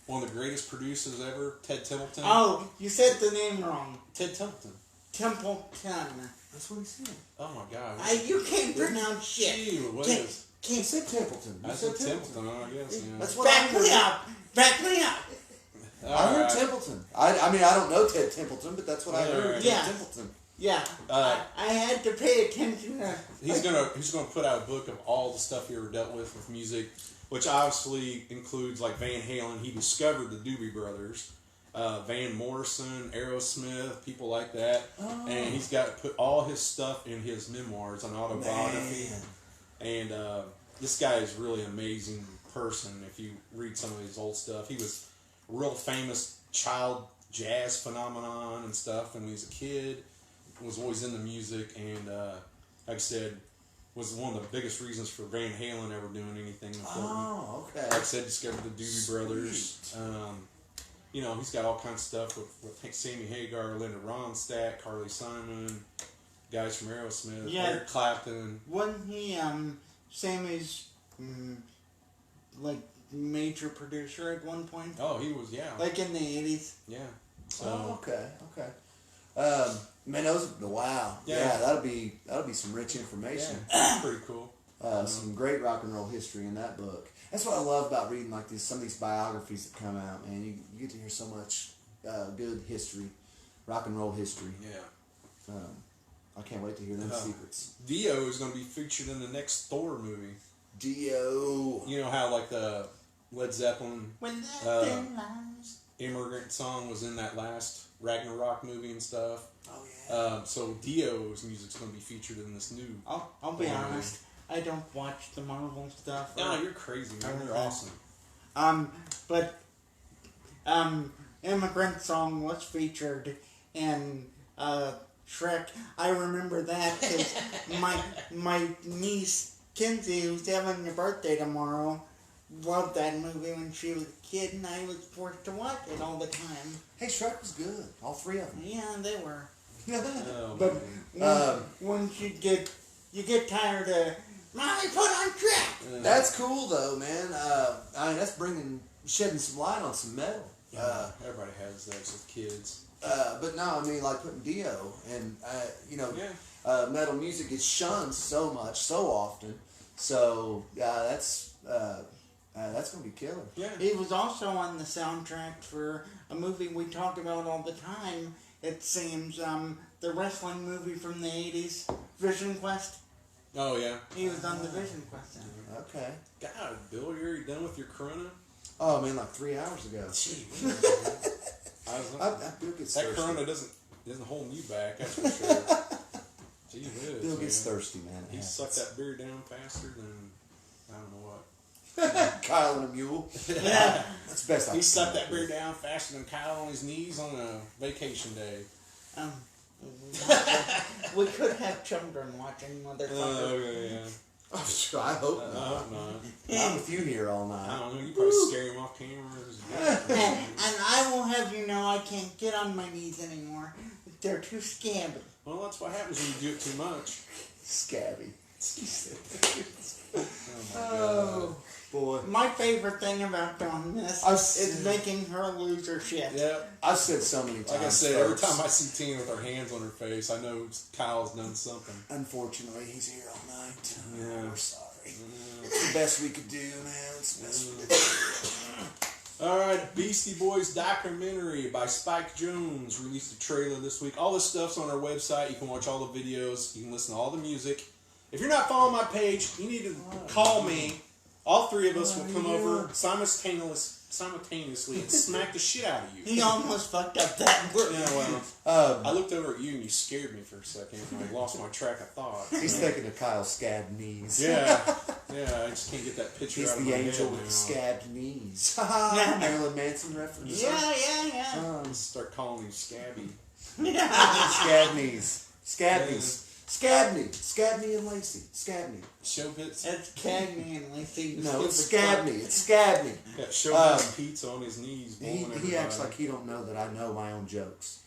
One of the greatest producers ever, Ted Templeton. Oh, you said the name wrong. Ted Templeton. Templeton. That's what he said. Oh my God. You can't pronounce shit. Gee, what Can't- is? He said Templeton. I said Templeton, I guess. Yeah. That's what Back I me heard. up. Back me up. I heard Templeton. I mean, I don't know Ted Templeton, but that's what I heard. Alright. Yeah. Ted Templeton. Yeah. I had to pay attention to... He's gonna put out a book of all the stuff he ever dealt with music, which obviously includes like Van Halen. He discovered the Doobie Brothers, Van Morrison, Aerosmith, people like that, and he's got to put all his stuff in his memoirs, an autobiography. Man. And this guy is really an amazing person. If you read some of his old stuff, he was a real famous child jazz phenomenon and stuff when he was a kid. Was always into music, and like I said, was one of the biggest reasons for Van Halen ever doing anything important. Oh, okay. Like I said, discovered the Doobie Brothers. You know, he's got all kinds of stuff with Sammy Hagar, Linda Ronstadt, Carly Simon, guys from Aerosmith, Yeah. Eric Clapton. Wasn't he, Sammy's, like, major producer at one point? Oh, he was, yeah. Like in the 80s? Yeah. So, Oh, okay. Man, those wow. Yeah. Yeah, that'll be some rich information. yeah, pretty cool. Some great rock and roll history in that book. That's what I love about reading like some of these biographies that come out, man. You get to hear so much good history, rock and roll history. Yeah. I can't wait to hear them secrets. Dio is going to be featured in the next Thor movie. Dio. You know how like the Led Zeppelin When that lies. Immigrant song was in that last Ragnarok movie and stuff. Oh yeah. So Dio's music's going to be featured in this new. I'll be honest. I don't watch the Marvel stuff. No, you're crazy, man. You're awesome. But Immigrant Song was featured in Shrek. I remember that because my niece Kinsey, who's having a birthday tomorrow, loved that movie when she was a kid, and I was forced to watch it all the time. Hey, Shrek was good. All three of them. Yeah, they were. Oh, But man. once you get tired of Mommy, put on Shrek. That's cool though, man. I mean, that's shedding some light on some metal. Everybody has that with kids. But no, I mean, like putting Dio and Yeah. metal music gets shunned so much, so often. So that's gonna be killer. Yeah. He was also on the soundtrack for a movie we talk about all the time. It seems the wrestling movie from the 80s, Vision Quest. Oh yeah. He was on the Vision Quest soundtrack. Okay. God, Bill, you're already done with your Corona? Oh man, like 3 hours ago. Gee, Bill gets that thirsty. Corona doesn't hold you back. That's for sure. Gee whiz, Bill gets man. thirsty, man. He sucked that beer down faster than I don't know what. Kyle and a mule. Yeah. That's the best. I He can sucked come that up beer with. down faster than Kyle on his knees on a vacation day. We could have children watching, motherfucker. Oh yeah. Oh, sure, I hope I not. hope not. Not with you here all I night. don't know. You probably scare him off camera. And I will have you know I can't get on my knees anymore. They're too scabby. Well, that's what happens when you do it too much. Scabby. Oh my Oh boy. My favorite thing about doing this is making her lose her shit. God. Yep. I've said so many times. Like I said, every folks, time I see Tina with her hands on her face, I know Kyle's done something. Unfortunately, he's here all night. Yeah. We're sorry. It's the best we could do, man. It's the best we could do. All right, Beastie Boys documentary by Spike Jones released a trailer this week. All this stuff's on our website. You can watch all the videos. You can listen to all the music. If you're not following my page, you need to call me. All three of us will come over simultaneously and smack the shit out of you. He almost fucked up that word. Yeah, well, I looked over at you and you scared me for a second, and I lost my track of thought. He's thinking of Kyle Scab knees. Yeah. Yeah, I just can't get that picture He's out of the my angel head with now. the scabbed knees. Haha, Marilyn Manson reference. Yeah. Let's start calling him Scabby. Scab knees. Scab knees. Scabney and Lacey. Scabney. Showbits. That's Cagney and Lacey. No, it's Scabney. It's Scabney. Got Showbits pizza on his knees. He acts like he don't know that I know my own jokes.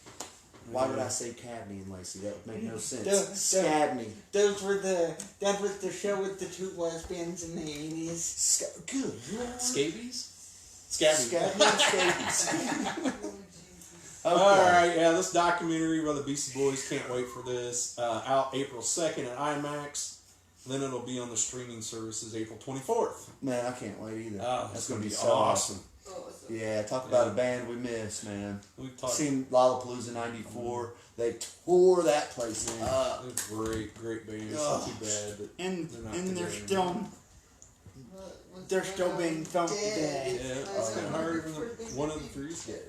Why would I say Cabney and Lacey? That would make no sense. Scabney. That was the show with the two lesbians in the 80s. Good Lord. Scabies? Scabby. Scabney and Scabies. Okay. Alright, yeah, this documentary by the Beastie Boys, can't wait for this. Out April 2nd at IMAX. Then it'll be on the streaming services April 24th. Man, I can't wait either. That's going to be so so awesome. Yeah, talk about a band we miss, man. We've talked. Seen Lollapalooza '94. They tore that place in. Great band. It's Oh. not too bad, but And they're not they're together they're still being filmed today. Yeah, it's kind of hard when one of the three's dead.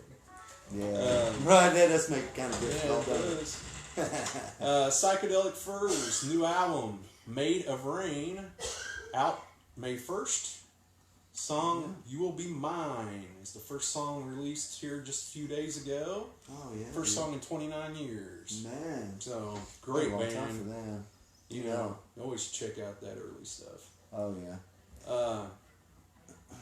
Yeah, right. That does make it kind of Yeah, difficult. it does. Psychedelic Furs, new album, Made of Rain, out May 1st. Song, You Will Be Mine, is the first song released here just a few days ago. Oh yeah. First song in 29 years. Man, So, great long time for band. them. You know, always check out that early stuff. Oh yeah.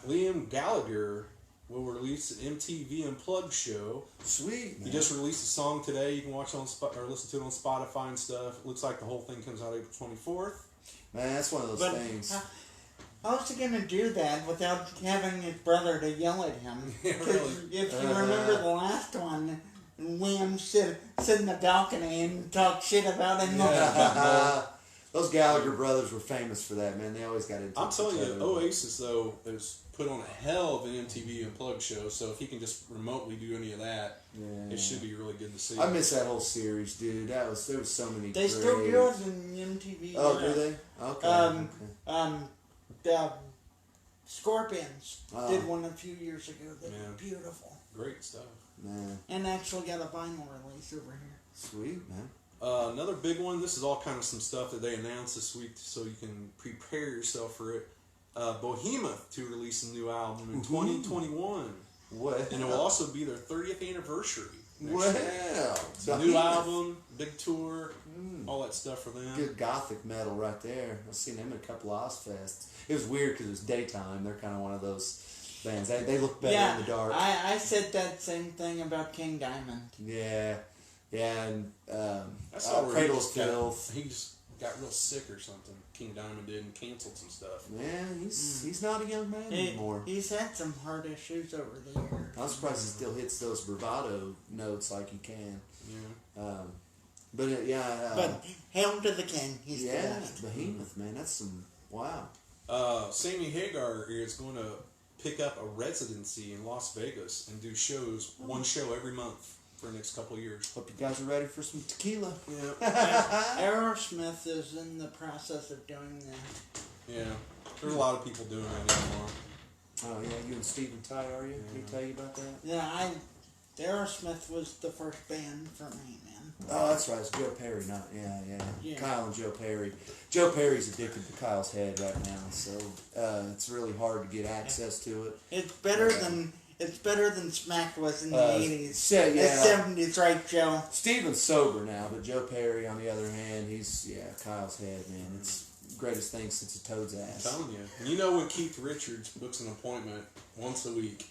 Liam Gallagher will release an MTV Unplugged show. Sweet. Man. He just released a song today. You can watch it on or listen to it on Spotify and stuff. It looks like the whole thing comes out April 24th. Man, that's one of those But things. how was he going to do that without having his brother to yell at him? Yeah, 'Cause really. if you remember the last one, Liam sit in the balcony and talk shit about him. Yeah. Those Gallagher brothers were famous for that, man. They always got into. I'm telling each you, other. Oasis, though, has put on a hell of an MTV Unplugged show, so if he can just remotely do any of that, Yeah. it should be really good to see. I miss that whole series, dude. There was so many. They still do it in MTV. Oh, do they? Okay. The Scorpions Oh. did one a few years ago. They Yeah. were beautiful. Great stuff. Man, And actually got a vinyl release over here. sweet man. Another big one, this is all kind of some stuff that they announced this week so you can prepare yourself for it. Behemoth to release a new album in 2021. Well, And it will also be their 30th anniversary next well, year. So new album, big tour, all that stuff for them. Good gothic metal right there. I've seen them in a couple of Ozfests. It was weird because it was daytime. They're kind of one of those bands. They look better in the dark. I said that same thing about King Diamond. Yeah, and I saw where Cradle he of just got- Filth. He just got real sick or something. King Diamond did and canceled some stuff. Man, he's not a young man He- anymore. He's had some hard issues over the years. I'm surprised he still hits those bravado notes like he can. Yeah. But But hail to the king. He's the yeah, best. Behemoth, man, that's some wow. Sammy Hagar is going to pick up a residency in Las Vegas and do shows, one show every month for the next couple of years. Hope you guys are ready for some tequila. Yeah. Aerosmith is in the process of doing that. Yeah. There's a lot of people doing that anymore. Oh yeah, you and Steve and Ty, are you? Can he tell you about that? Yeah, Aerosmith was the first band for me, man. Oh, that's right. It's Joe Perry, not Yeah. Kyle and Joe Perry. Joe Perry's addicted to Kyle's head right now, so it's really hard to get access to it. It's better than Smack was in the 80s. Yeah. The 70s, right, Joe? Steven's sober now, but Joe Perry, on the other hand, he's Kyle's head, man. It's the greatest thing since a toad's I'm ass. telling you. And you know when Keith Richards books an appointment once a week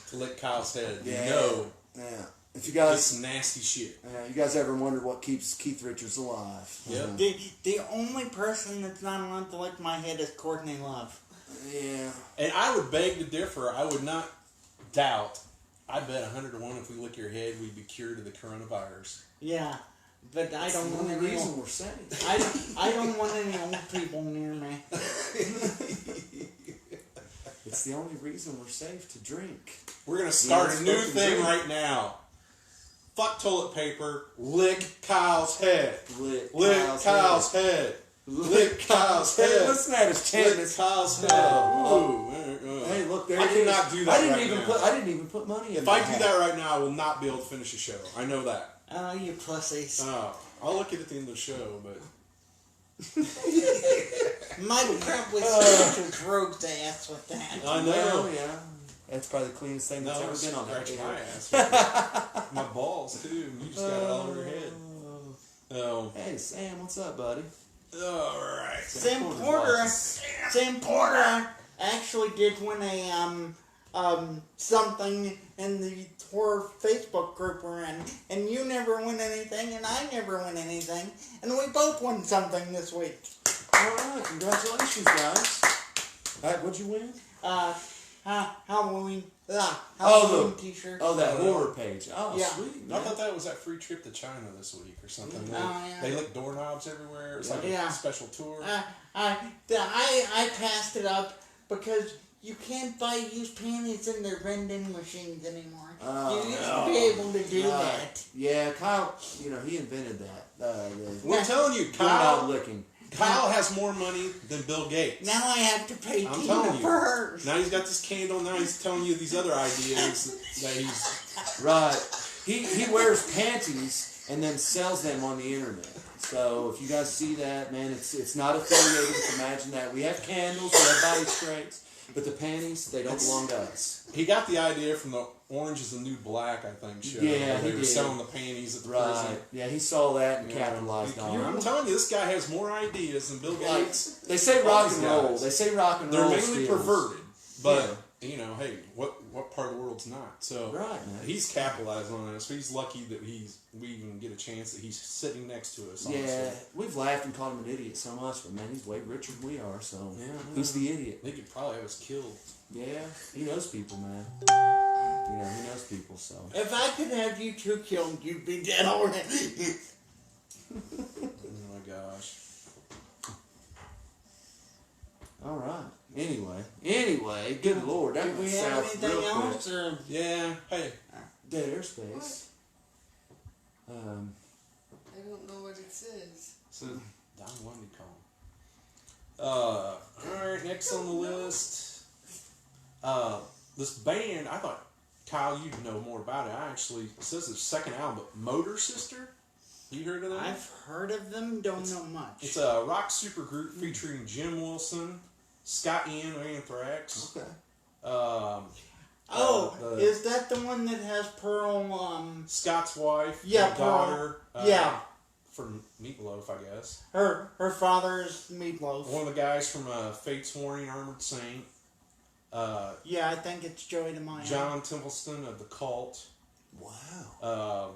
to lick Kyle's head, Yeah. you know Yeah. If you it's guys, nasty shit. you guys ever wondered what keeps Keith Richards alive? Yep. The only person that's not allowed to lick my head is Courtney Love. Yeah. And I would beg to differ. I would not doubt. I bet 100 to 1 if we lick your head, we'd be cured of the coronavirus. Yeah, but I That's don't the want only any reason old, we're safe. I don't want any old people near me. It's the only reason we're safe to drink. We're going to start Yeah, a new fucking thing drink. right now. Fuck toilet paper. Lick Kyle's head. Lick Kyle's head. Lick Kyle's Hey, head. listen to his Lick chant. Kyle's head. Oh. Ooh. Hey, look there. I it is. cannot do that I didn't right even now. put. I didn't even put money in. If my I do hat. that right now, I will not be able to finish the show. I know that. Oh, you pussies. I'll look at it at the end of the show, but Might probably scratch his rogue's ass with that. I know. Well, yeah. That's probably the cleanest thing that's No, ever been on that scratch video. my ass. Right my balls, too. You just got it all over your head. Oh. Hey, Sam, what's up, buddy? Alright. Sam Porter actually did win a something in the horror Facebook group we're in, and you never win anything, and I never win anything, and we both won something this week. Alright, congratulations, guys. Alright, what'd you win? Halloween t-shirt. Oh, that horror page. Oh, Yeah. sweet, I man. thought that was that free trip to China this week or something. Oh, yeah. They lick doorknobs everywhere. It's like Yeah. a special tour. I passed it up because you can't buy used panties in their vending machines anymore. Oh, You used to be able to do that. Yeah, Kyle, he invented that. We're telling you, doorknob Kyle licking. has more money than Bill Gates. Now I have to pay I'm Tina telling you. for hers. Now he's got this candle. Now he's telling you these other ideas that he's. Right. He wears panties and then sells them on the internet. So if you guys see that, man, it's not affiliated with Imagine That. We have candles, we have body sprays, but the panties, they don't belong to us. He got the idea from the Orange is the New Black, I think, show. Yeah, where they he were did. selling the panties at the Right. prison. Yeah, he saw that and Yeah. capitalized on I'm it. telling you, this guy has more ideas than Bill Like, Gates. they say All rock these and roll. guys. They say rock and They're roll mainly steals. perverted, but you know, hey, what part of the world's not? So Right, man. he's capitalized on this. He's lucky that we even get a chance that he's sitting next to us. Honestly. Yeah, we've laughed and called him an idiot so much, but man, he's way richer than we are, so Yeah, who's the idiot? They could probably have us killed. Yeah, he knows people, man. He knows people, so. If I could have you two killed, you'd be dead already. Oh my gosh. All right. Anyway, good lord, that Do we went have south anything real quick. else? Or? Yeah. Hey. Dead airspace. I don't know what it says. So Don Lundy call. Alright, next on the list. This band, I thought, Kyle, you'd know more about it. It says it's second album, but Motor Sister? You heard of that? I've heard of them, don't know much. It's a rock supergroup featuring Jim Wilson, Scott Ian of Anthrax. Okay. Is that the one that has Pearl, Scott's wife, Yeah, her daughter. yeah. From Meatloaf, I guess. her father's Meatloaf. One of the guys from Fate's Warning, Armored Saint. Yeah, I think it's Joey DeMaio. John Templeton of The Cult. Wow.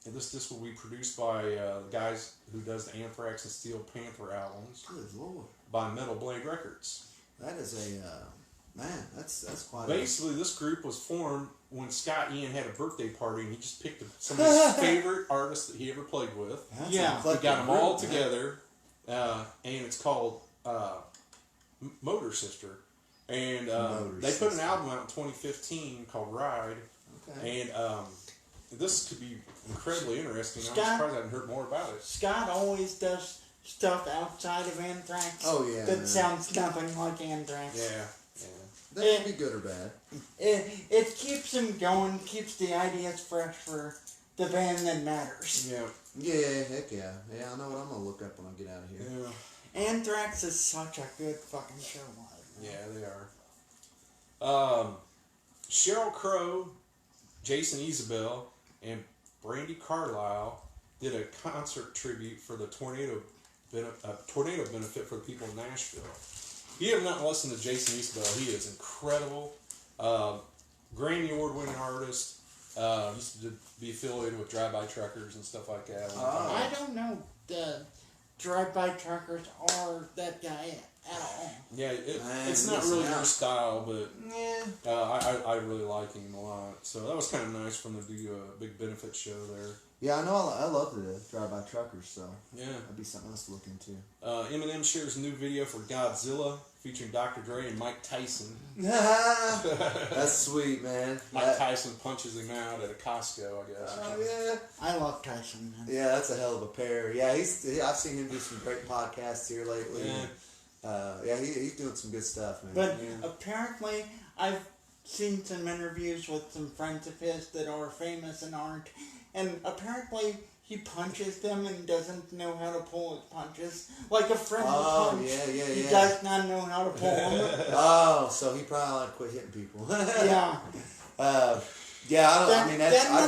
And this disc will be produced by the guys who does the Anthrax and Steel Panther albums Good lord. by Metal Blade Records. That is man, that's quite Basically, this group was formed when Scott Ian had a birthday party and he just picked some of his favorite artists that he ever played with. That's Yeah. an He eclectic got them all group, man. together, and it's called Motor Sister. And Motor they put an Sister. album out in 2015 called Ride. Okay. And this could be incredibly interesting. I'm Scott- surprised I haven't heard more about it. Scott always does stuff outside of Anthrax Oh, yeah, that man. sounds nothing like Anthrax. Yeah. That can be good or bad. It keeps him going, keeps the ideas fresh for the band that matters. Yeah. Yeah, heck yeah. Yeah, I know what I'm gonna look up when I get out of here. Yeah. Anthrax is such a good fucking show live. Yeah, they are. Sheryl Crow, Jason Isabel, and Brandy Carlisle did a concert tribute for the tornado benefit for the people of Nashville. If you have not listened to Jason Isabel, he is incredible. Grammy Award-winning artist. Used to be affiliated with Drive-By Truckers and stuff like that. I don't know the drive-by truckers or that guy at all. Yeah, Man, it's not listen really out. your style, but Yeah. I really like him a lot. So that was kind of nice from them to do a big benefit show there. Yeah, I know. I love the drive-by truckers, so Yeah. that'd be something else to look into. Eminem shares a new video for Godzilla featuring Dr. Dre and Mike Tyson. That's sweet, man. Mike Tyson punches him out at a Costco, I guess. Oh yeah. I love Tyson, man. Yeah, that's a hell of a pair. Yeah, I've seen him do some great podcasts here lately. Yeah. He's doing some good stuff, man. But Yeah. apparently, I've seen some interviews with some friends of his that are famous and aren't, and apparently he punches them and doesn't know how to pull his punches. Like a friend punch. Yeah. He does not know how to pull them. Oh, so he probably quit hitting people. Yeah. I'd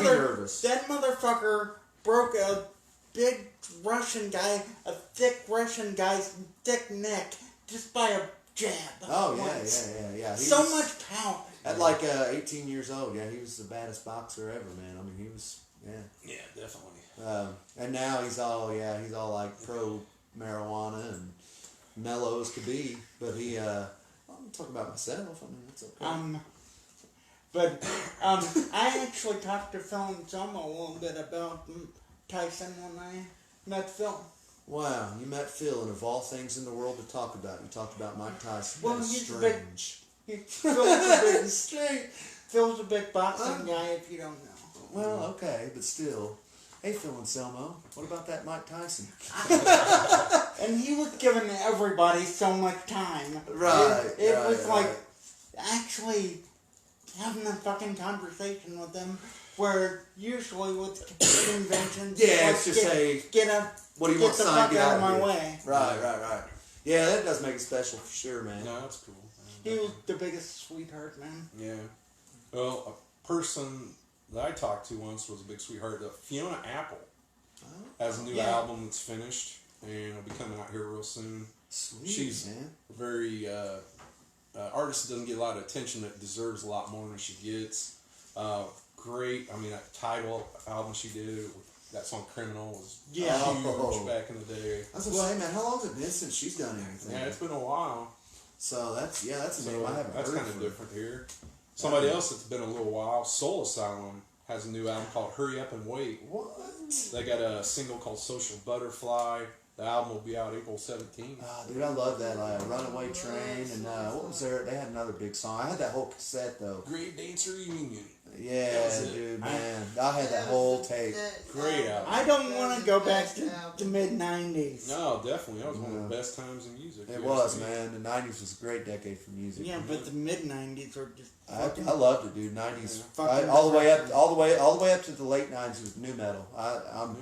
be nervous. That motherfucker broke a big Russian guy, a thick Russian guy's thick neck just by a jab. Oh, once. yeah. So much power. At like 18 years old, he was the baddest boxer ever, man. I mean, he was, Yeah, definitely. And now he's all like pro marijuana and mellow as could be. But I'm talking about myself. I mean, that's okay. I actually talked to Phil and Selma a little bit about Tyson when I met Phil. Wow, you met Phil, and of all things in the world to talk about, you talked about Mike Tyson. Well, That's he's strange. Phil's a big boxing guy, if you don't know. Well, okay, but still. Hey, Phil and Selmo, what about that Mike Tyson? And he was giving everybody so much time. Right. It was like actually having a fucking conversation with them, where usually with conventions, it's just what do you want, the son? fuck Get out of my here. way. Right. Yeah, that does make it special for sure, man. No, that's cool. He was the biggest sweetheart, man. Yeah. Well, a person that I talked to once was a big sweetheart. Fiona Apple has a new album that's finished, and it'll be coming out here real soon. Sweet, She's man. very artist that doesn't get a lot of attention, that deserves a lot more than she gets. Great. I mean, that title album she did with that song "Criminal" was huge back in the day. I was gonna say, man, how long has it been since she's done anything? Yeah, it's been a while. So that's a name I haven't That's heard. kind of different here. Somebody else that's been a little while, Soul Asylum, has a new album called "Hurry Up and Wait." What? They got a single called "Social Butterfly." The album will be out April 17th. Oh, dude, I love that Runaway Train, and what was there? They had another big song. I had that whole cassette though. Great Dancer Reunion. Yeah, dude, man, I had that whole tape. Great album. I don't want to go back to the mid-90s. No, definitely. That was one of the best times in music. It was, man. The 90s was a great decade for music. Yeah, but the mid-90s were just I loved it, dude. 90s, Fucking all the way up to the late 90s was new metal. I'm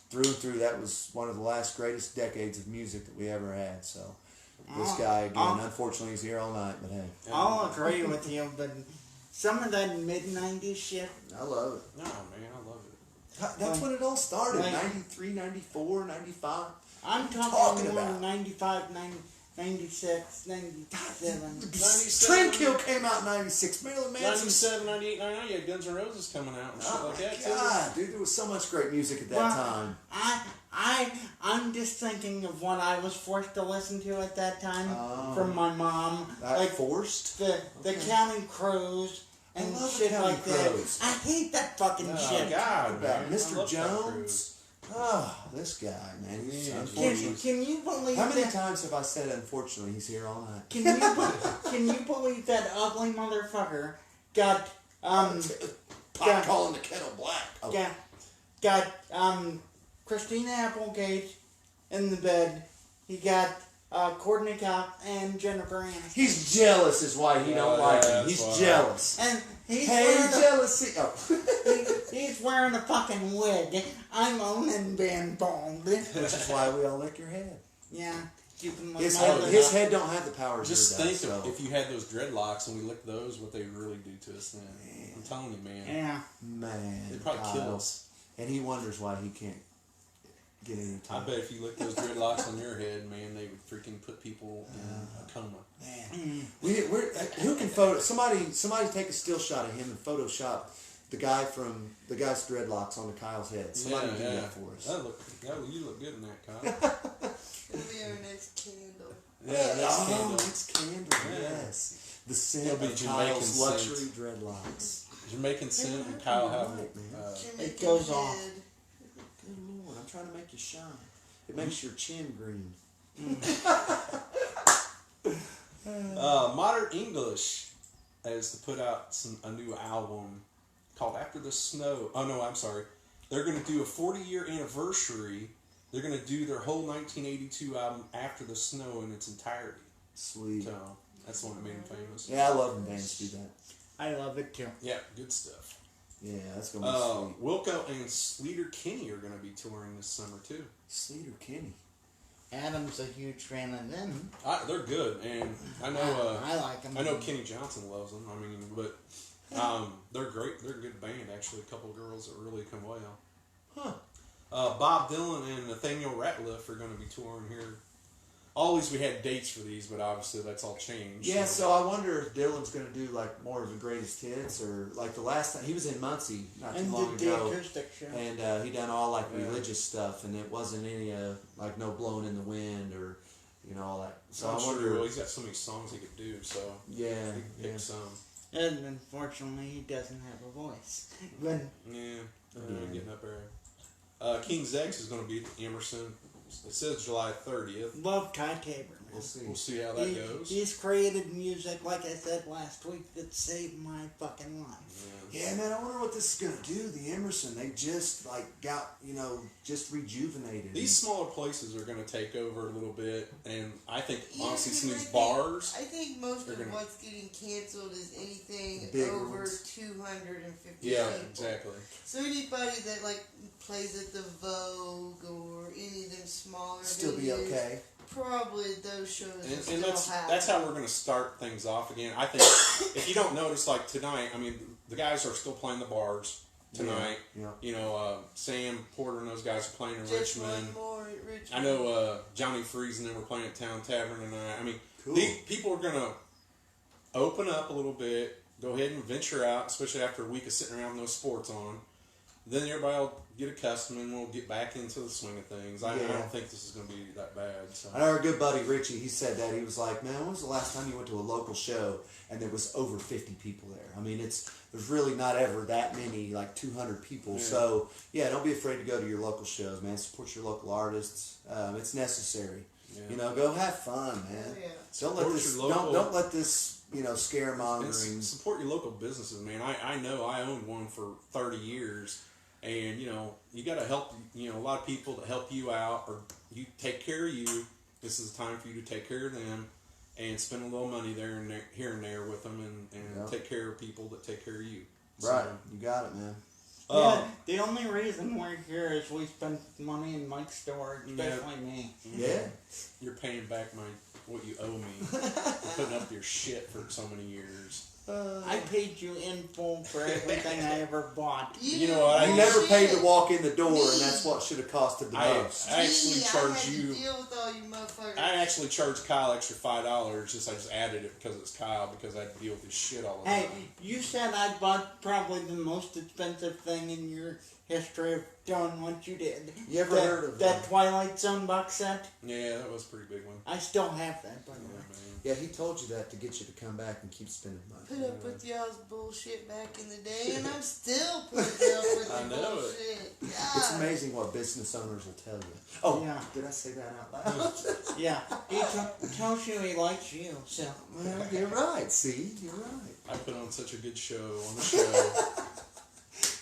through and through. That was one of the last greatest decades of music that we ever had. So this guy again, unfortunately, he's here all night. But hey, I'll agree with you. But some of that mid-90s shit, I love it. No, man, I love it. That's when it all started. Like- 93, 94, 95. I'm talking more 95, 96, 97. Trendkill came out in 96. Marilyn Manson. 97, 98, 99, you had Guns N' Roses coming out and shit like that, too. God, dude, there was so much great music at that time. I'm just thinking of what I was forced to listen to at that time from my mom. Like forced? The Counting Crows and I love shit the Counting like that. Crows. I hate that fucking shit. God, About man. I Mr. love that Jones. cruise. Oh, this guy, man. He's Yeah. unfortunate. Can you believe How many that? times have I said, unfortunately, he's here all night? Can you believe that ugly motherfucker got Pot calling the kettle black. Oh. got Christina Applegate in the bed. He got Courtney Cox and Jennifer Aniston. He's jealous is why he don't like him. He's why. jealous. And he's Hey, wearing jealousy. he's wearing a fucking wig. I'm owning being bald. Which is why we all lick your head. Yeah. Keeping His my his head don't have the powers. Just yours think does, of so. if you had those dreadlocks and we licked those, what they really do to us then. I'm telling you, man. Yeah. Man. They'd probably kill us. And he wonders why he can't get any I time. bet if you licked those dreadlocks on your head, man, they would freaking put people in a coma. Man. We're who can photo somebody take a still shot of him and Photoshop the guy's dreadlocks onto Kyle's head. Somebody do that for us. You look good in that, Kyle. It'll be our next candle. Yeah, that's Kendall. It's Candle, yes. The scent It'll be of Jamaican Kyle's luxury dreadlocks. Jamaican scent and Kyle have It goes off. Good Lord, I'm trying to make you shine. It makes your chin green. Modern English has to put out a new album called After the Snow. Oh no, I'm sorry. They're going to do a 40-year anniversary. They're going to do their whole 1982 album After the Snow in its entirety. Sweet. So that's the one that made them famous. Yeah, I love when bands do that. I love it too. Yeah, good stuff. Yeah, that's gonna be sweet. Wilco and Sleater Kinney are gonna be touring this summer too. Sleater Kinney. Adam's a huge fan of them. They're good, and I know. I like them. I know Kenny Johnson loves them. I mean, but they're great. They're a good band, actually. A couple of girls that really come well. Huh. Bob Dylan and Nathaniel Rateliff are going to be touring here. Always we had dates for these, but obviously that's all changed. Yeah, so I wonder if Dylan's going to do like more of the greatest hits, or like the last time he was in Muncie not too and long the ago, acoustic show. and he done all like Yeah. religious stuff, and it wasn't any like no blowing in the wind or all that. So I'm I sure wonder. he's got so many songs he could do, so Yeah, he could pick some. And unfortunately, he doesn't have a voice. But Getting up there. King's X is going to be at the Emerson. It says July 30th. love Ty Tabor. We'll see. We'll see how that goes. He's created music, like I said last week, that saved my fucking life. Yeah, man, I wonder what this is gonna do. The Emerson, they just like got just rejuvenated. These smaller places are going to take over a little bit, and I think Yeah, honestly some of because these bars. I think most They're of gonna- what's getting canceled is anything Bigger over ones. 250 Yeah, people. exactly. So anybody that like plays at the Vogue or any of them smaller still be venues, okay. probably those shows will And still that's happen. how we're going to start things off again. I think if you don't notice, like tonight, I mean, the guys are still playing the bars tonight. Yeah. Sam Porter and those guys are playing in Just Richmond. one more at Richmond. I know Johnny Freeze and them were playing at Town Tavern tonight. I mean, Cool. these people are going to open up a little bit, go ahead and venture out, especially after a week of sitting around with no sports on. Then everybody will get accustomed and we'll get back into the swing of things. I Yeah. don't think this is going to be that bad. So. I know our good buddy Richie, he said that. He was like, man, when was the last time you went to a local show and there was over 50 people there? I mean, there's really not ever that many, like 200 people. Yeah. So, yeah, don't be afraid to go to your local shows, man. Support your local artists. It's necessary. Yeah. Go have fun, man. Oh, yeah. Don't let Support this, your local- don't let this, scaremongering. And support your local businesses, man. I know I owned one for 30 years, and you got to help a lot of people to help you out, or you take care of you. This is the time for you to take care of them and spend a little money there and there, here and there with them, and take care of people that take care of you. Right, So, you got it, man. Yeah, the only reason we're here is we spend money in Mike's store, Yeah. especially me. Yeah. you're paying back what you owe me for putting up your shit for so many years. I paid you in full for everything I ever bought. You know what? You never paid to walk in the door, and that's what should have costed the I most. actually I charge had you. to deal with all you motherfuckers. I actually charged Kyle extra $5. I just added it because it's Kyle, because I had to deal with his shit all the Hey, time. you said I bought probably the most expensive thing in your history of doing what you did. You ever heard of that Twilight Zone box set? Yeah, that was a pretty big one. I still have that, by the Yeah, way. man. Yeah, he told you that to get you to come back and keep spending Put money. up with y'all's bullshit back in the day, and I'm still putting up with I your know it. bullshit. It's God. amazing what business owners will tell you. Oh, Yeah. did I say that out loud? Yeah, he tells you he likes you, so. Well, you're right. See, you're right. I put on such a good show on the show.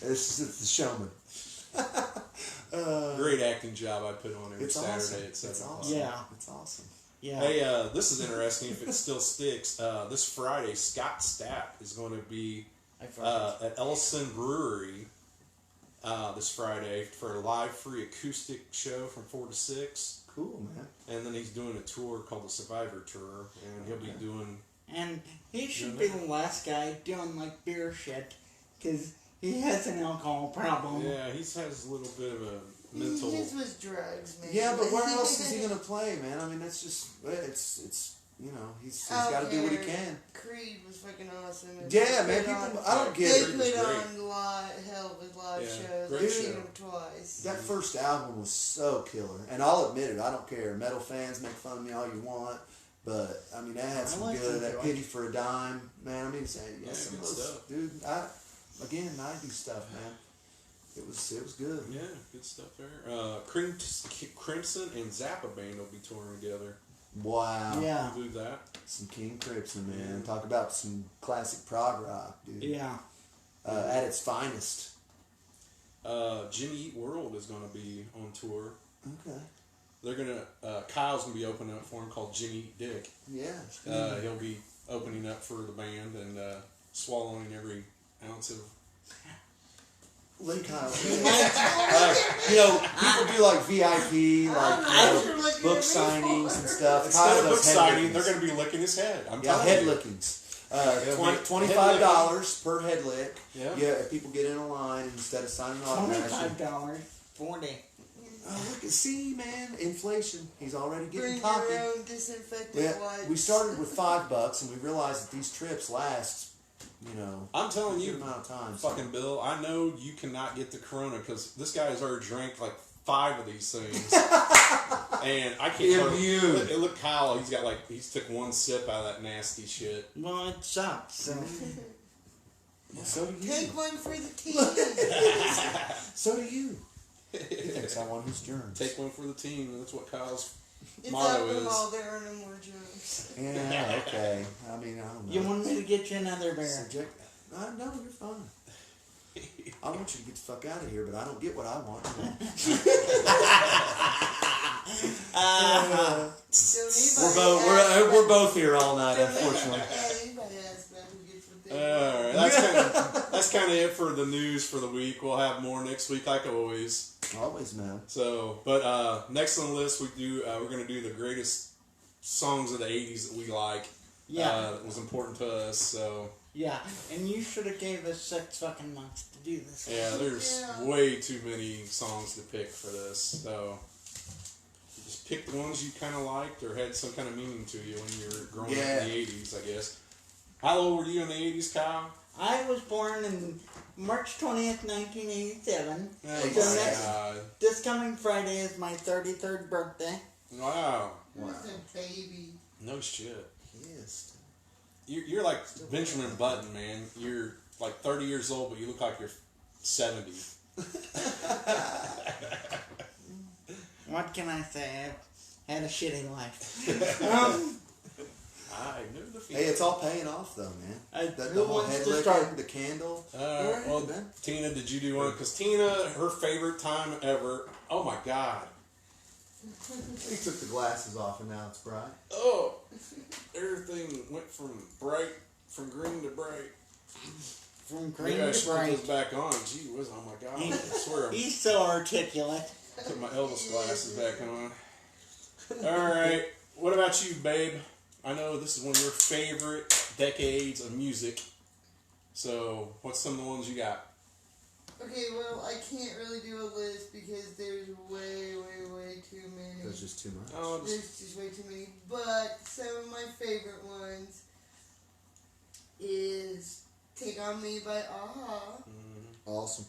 It's the showman. Great acting job I put on every It's Saturday awesome. at 7 It's o'clock. awesome. Yeah. It's awesome. Yeah. Hey, this is interesting if it still sticks. This Friday, Scott Stapp is going to be at Ellison Brewery this Friday for a live free acoustic show from 4 to 6. Cool, man. And then he's doing a tour called the Survivor Tour, and he'll be doing. And he should be the last guy doing like beer shit, because he has an alcohol problem. Yeah, he has a little bit of a mental. His was drugs, man. Yeah, but where else is he gonna play, man? I mean, that's just it's he's got to do what he can. Creed was fucking awesome. Yeah, man. I don't get They it. was put great. on hell of a live Yeah, shows. great I've show. seen them twice. That first album was so killer, and I'll admit it. I don't care. Metal fans make fun of me all you want, but I mean that had some like good. some That joy. Pity for a Dime, man. I mean, Yeah, some of good those, stuff. dude. Again, 90s stuff, man. It was good. Yeah, good stuff there. Crimson and Zappa band will be touring together. Wow. Yeah. We'll do that. Some King Crimson, man. Talk about some classic prog rock, dude. Yeah. At its finest. Jimmy Eat World is going to be on tour. Okay. They're gonna. Kyle's gonna be opening up for him, called Jimmy Eat Dick. Yeah. He'll be opening up for the band and swallowing every ounce of Lynn Kyle. might- You know, people do like VIP, like Like book you're signings and stuff. Instead Kyle of book does head signing, lickings. they're going to be licking his head. I'm Yeah, telling head you. lickings. It'll be $25 per head lick. Yeah. If people get in a line instead of signing autographs. $25, 40. Oh, look, see, man, inflation. He's already getting Bring cocky. your own disinfectant Yeah, wipes. we started with $5, and we realized that these trips last, I'm telling a you, good amount of time. so- fucking Bill, I know you cannot get the corona because this guy has already drank like 5 of these things. And I can't. Immune. Look, Kyle, he's took one sip out of that nasty shit. Well, it sucks. So. So do you. Take one for the team. So do you. He thinks I want his germs. Take one for the team. That's what Kyle's It's motto alcohol. is. They're earning more germs. Yeah, okay. I mean, I don't know. You want me to get you another beer? Subject. No, you're fine. I want you to get the fuck out of here, but I don't get what I want. We're both here all night, unfortunately. Anybody asks about who gets what they want. Alright, that's kind of it for the news for the week. We'll have more next week, like always. Always, man. So, but next on the list, we're gonna do the greatest songs of the '80s that we like. Yeah. It was important to us. So Yeah, and you should have gave us 6 fucking months to do this. yeah, there's Yeah. way too many songs to pick for this. So just pick the ones you kind of liked or had some kind of meaning to you when you were growing up in the '80s, I guess. How old were you in the '80s, Kyle? I was born in March 20th, 1987. Oh So my next- God! This coming Friday is my 33rd birthday. Wow! Who's a baby? No shit. Yes. You're like Benjamin Button, man. You're like 30 years old, but you look like you're 70. What can I say? I've had a shitty life. I knew the feeling. Hey, it's all paying off, though, man. The Who whole wants head to licking, start? the candle. Well, man. Tina, did you do one? Because Tina, her favorite time ever. Oh my God. He took the glasses off, and now it's bright. Oh, everything went from green to bright. From green Maybe I to should put bright. those back on. Gee whiz, oh my God. I swear I He's so articulate. put my Elvis glasses back on. Alright, what about you, babe? I know this is one of your favorite decades of music. So, what's some of the ones you got? Okay, well, I can't really do a list because there's way too many. There's just too much. Oh, just, There's just way too many. But some of my favorite ones is Take On Me by A-ha. Awesome.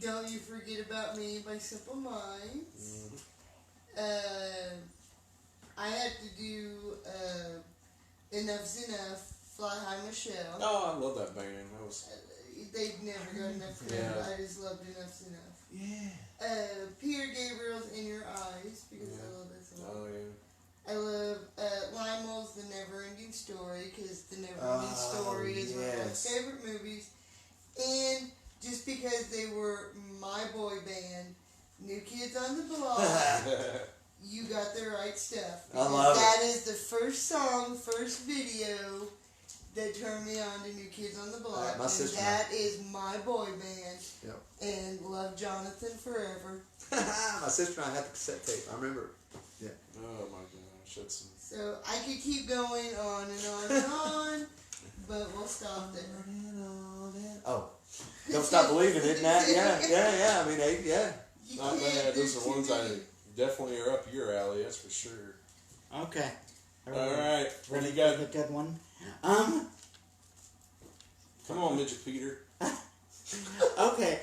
Don't You Forget About Me by Simple Minds. I had to do Enough's Enough, Fly High Michelle. oh, I love that band. That was They've never got enough credit. Yeah. I just loved Enough's Enough. Yeah. Peter Gabriel's In Your Eyes, because I love that song. oh yeah. I love Limel's The Never Ending Story, because The Never Ending Story is one of my yes. favorite movies. And just because they were my boy band, New Kids on the Block, you got the right stuff. I love it. That is the first song, first video that turned me on to New Kids on the Block. My And sister. that is my boy band. Yep. And Love Jonathan Forever. My sister and I had the cassette tape. I remember. Oh my gosh, that's So I could keep going on and on and on, but we'll stop there. Oh. Don't Stop Believing, isn't that? Yeah. I mean, yeah. You not can't bad. do Those are too ones many. I definitely are up your alley. That's for sure. Okay. All right, what do Ready you got? for the good one? Come on, Midget Peter. Okay.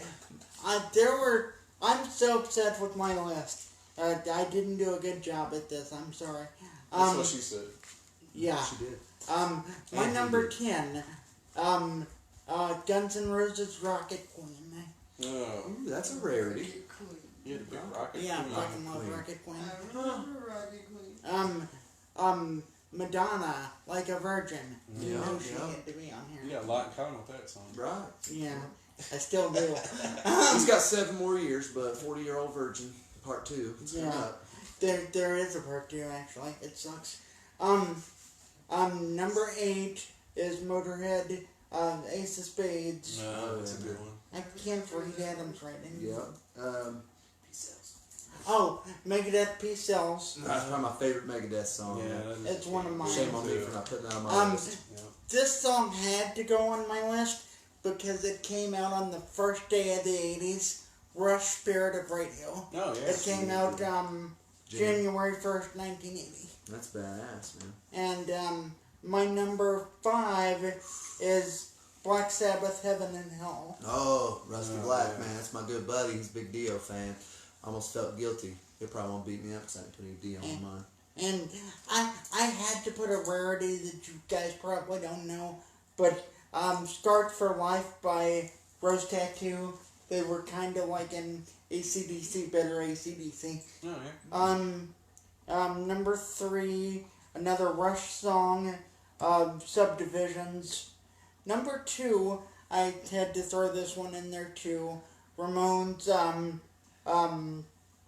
I'm so upset with my list. I didn't do a good job at this. I'm sorry. That's what she said. Yeah. She did. My And number he 10. Guns N' Roses Rocket Queen. Oh, Ooh, that's a rarity. Rocket Queen. you had a big rocket. Yeah, I Queen. fucking love Queen. Rocket Queen. I remember Rocket Queen. Madonna, Like a Virgin. You Yeah, know she yeah. had to be on You here. got a lot in common with that song. Right. Yeah, I still do. He's got 7 more years, but 40-year-old virgin, part 2. It's coming Yeah. up. There is a part 2 actually. It sucks. Number 8 is Motorhead. Ace of Spades. No, that's a good one. I can't read Adam's writing. Yeah. Peace Oh, Megadeth Peace Cells. That's probably my favorite Megadeth song. Yeah, It's one of mine. Shame on me for not putting that on my list. Yeah. This song had to go on my list because it came out on the first day of the 80s. Rush Spirit of Radio. Oh, yeah. It came out January 1st, 1980. That's badass, man. And my number 5 is Black Sabbath, Heaven and Hell. Oh, Rusty Black, man. That's my good buddy. He's a big Dio fan. Almost felt guilty. He probably won't beat me up because I didn't put any Dio on mine. And I had to put a rarity that you guys probably don't know, but Scarred for Life by Rose Tattoo. They were kind of like an AC/DC, better AC/DC. Oh, yeah. Number 3, another Rush song, Subdivisions. Number 2, I had to throw this one in there too. Ramones,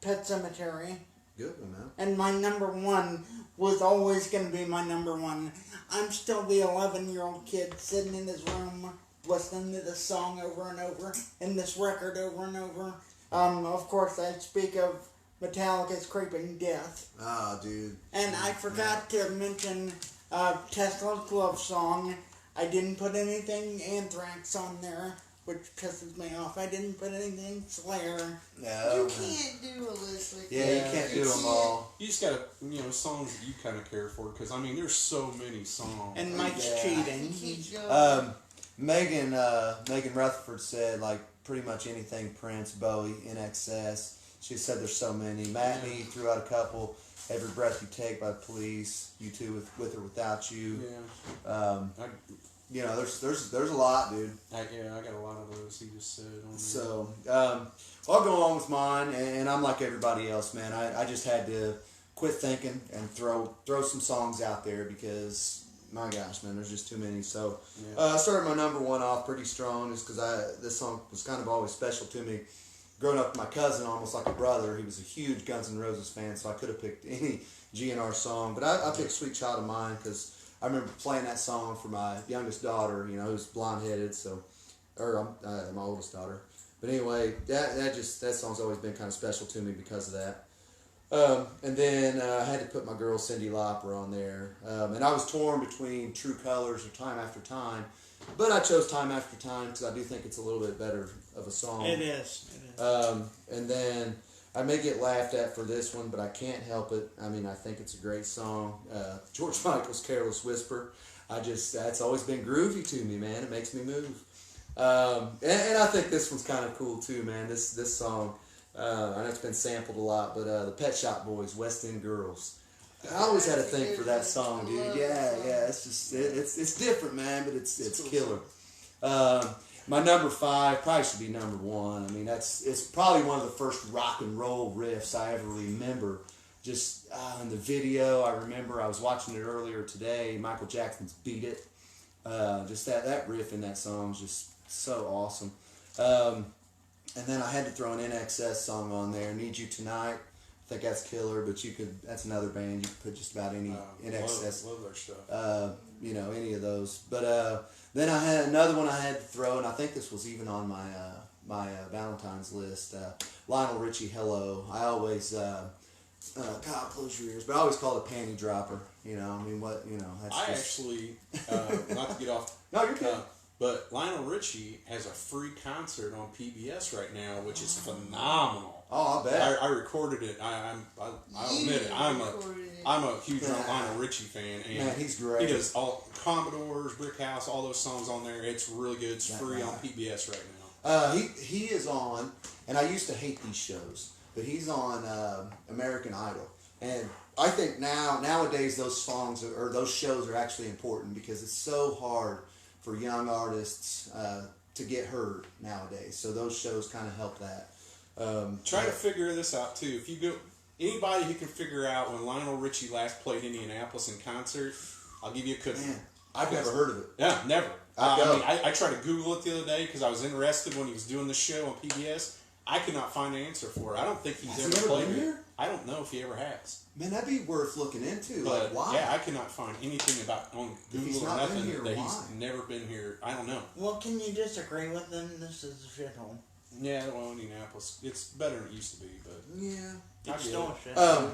Pet Cemetery. Good one, man. And my number 1 was always going to be my number 1. I'm still the 11-year-old kid sitting in his room listening to this song over and over and this record over and over. Of course, I speak of Metallica's Creeping Death. Oh, dude. And I forgot to mention Tesla's Love Song. I didn't put anything Anthrax on there, which pisses me off. I didn't put anything Slayer. No. You can't do a list like that. Yeah, you can't do them all. You just gotta, songs that you kind of care for, because, there's so many songs. And Mike's Yeah. cheating. Keep going. Megan Rutherford said, like, pretty much anything Prince, Bowie, INXS. She said there's so many. Matt and threw out a couple. Every Breath You Take by Police. You2 with or Without You. Yeah. There's a lot, dude. I got a lot of those he just said on there. So, I'll go on with mine, and I'm like everybody else, man. I just had to quit thinking and throw some songs out there because, my gosh, man, there's just too many. So, I started my number 1 off pretty strong just because this song was kind of always special to me. Growing up with my cousin, almost like a brother, he was a huge Guns N' Roses fan, so I could have picked any GNR song. But I picked Sweet Child of Mine because I remember playing that song for my youngest daughter, who's blonde-headed, my oldest daughter. But anyway, that song's always been kind of special to me because of that. And then I had to put my girl Cyndi Lauper on there. And I was torn between True Colors or Time After Time, but I chose Time After Time because I do think it's a little bit better of a song. It is. And then I may get laughed at for this one, but I can't help it. I think it's a great song. George Michael's Careless Whisper. That's always been groovy to me, man. It makes me move. And I think this one's kind of cool too, man. This song, I know it's been sampled a lot, but the Pet Shop Boys, West End Girls. I always had a thing for that song, dude. Yeah. It's just it's different, man, but it's killer. My number 5 probably should be number 1. It's probably one of the first rock and roll riffs I ever remember. Just in the video, I remember I was watching it earlier today. Michael Jackson's "Beat It." Just that riff in that song is just so awesome. And then I had to throw an NXS song on there, "Need You Tonight." I think that's killer, but that's another band. You could put just about any NXS. Love their stuff. Any of those. But then I had another one I had to throw, and I think this was even on my Valentine's list. Lionel Richie, "Hello." I always, God, close your ears, but I always call it panty dropper. That's I just... actually, not to get off. No, you're good. But Lionel Richie has a free concert on PBS right now, which is phenomenal. Oh, I bet. I recorded it. I'll admit it. I'm a huge Lionel Richie fan, and man, he's great. He does all Commodores, Brick House, all those songs on there. It's really good. It's free on PBS right now. He is on, and I used to hate these shows, but he's on American Idol, and I think nowadays those songs or those shows are actually important because it's so hard for young artists to get heard nowadays. So those shows kind of help that. Try to figure this out too. If you go, anybody who can figure out when Lionel Richie last played Indianapolis in concert, I'll give you a cookie. Man, I've never heard of it. Yeah, never. I tried to Google it the other day because I was interested when he was doing the show on PBS. I could not find an answer for it. I don't think he's Has ever he ever played been it. here? I don't know if he ever has. Man, that'd be worth looking into. But Like, why? yeah, I could not find anything about on If he's Google or not been nothing here, that why? he's never been here. I don't know. Well, can you disagree with them? This is a shithole. Yeah, well, Indianapolis, it's better than it used to be, but Yeah. I It's get still it. a shithole. Um,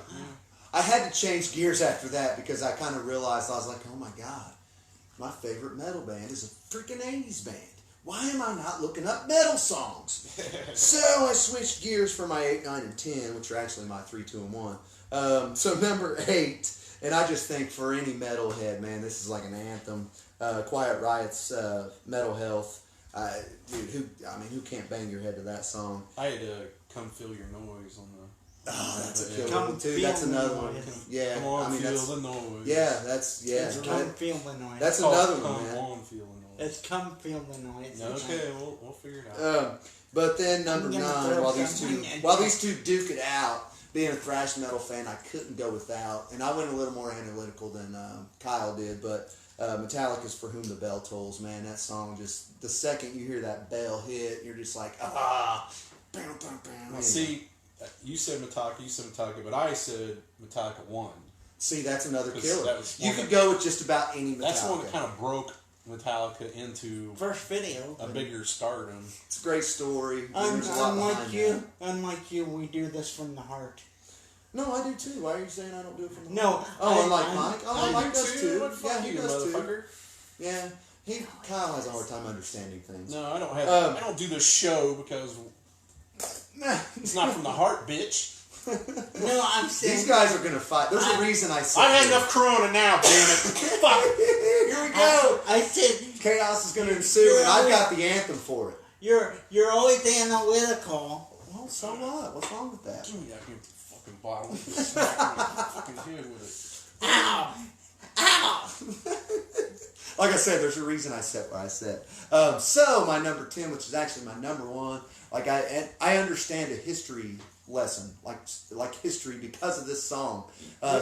I had to change gears after that because I kind of realized, I was like, oh my God, my favorite metal band is a freaking 80s band. Why am I not looking up metal songs? So I switched gears for my 8, 9, and 10, which are actually my 3, 2, and 1. So number 8, and I just think for any metalhead, man, this is like an anthem. Quiet Riot's Metal Health. Dude, who can't bang your head to that song? I had to Come Feel Your Noise on the. Oh, that's a Yeah. killer Come one too. feel That's the another noise. one. Yeah, Come on, I mean feel that's the noise. yeah. Come feel the noise. That's Called another Come one, man. on, feel the noise. It's come feel the noise. Okay, we'll figure it out. But then number I'm gonna 9, throw while something at these two duke it out, being a thrash metal fan, I couldn't go without, and I went a little more analytical than Kyle did, but Metallica's For Whom the Bell Tolls, man, that song just, the second you hear that bell hit, you're just like, ah, bam, bam, bam. Now, see, you said Metallica, but I said Metallica 1. See, that's another 'Cause killer. that was You one could of- go with just about any Metallica. That's the one that kind of broke Metallica into First video. a bigger stardom. It's a great story. There's a lot behind that. Unlike you, we do this from the heart. No, I do too. Why are you saying I don't do it from the No, heart? Oh, unlike I'm- Mike? Oh, I Mike do does too. What the fuck Yeah, he you, does too. motherfucker? Yeah, Kyle has a hard time understanding things. No, I don't have. Um, I don't do this show because it's not from the heart, bitch. No, I'm saying. These guys are gonna fight. There's a reason I said. I've had this. enough Corona now, damn it. Fuck. Here we go. I said Chaos is gonna ensue, and I've got the anthem for it. you're always analytical. Well, so what? What's wrong with that? Give me that fucking bottle. Smack me in the fucking head with it. Ow! Ow! Like I said, there's a reason I said what I said. So my number 10, which is actually my number 1, like I understand a history lesson, like history because of this song.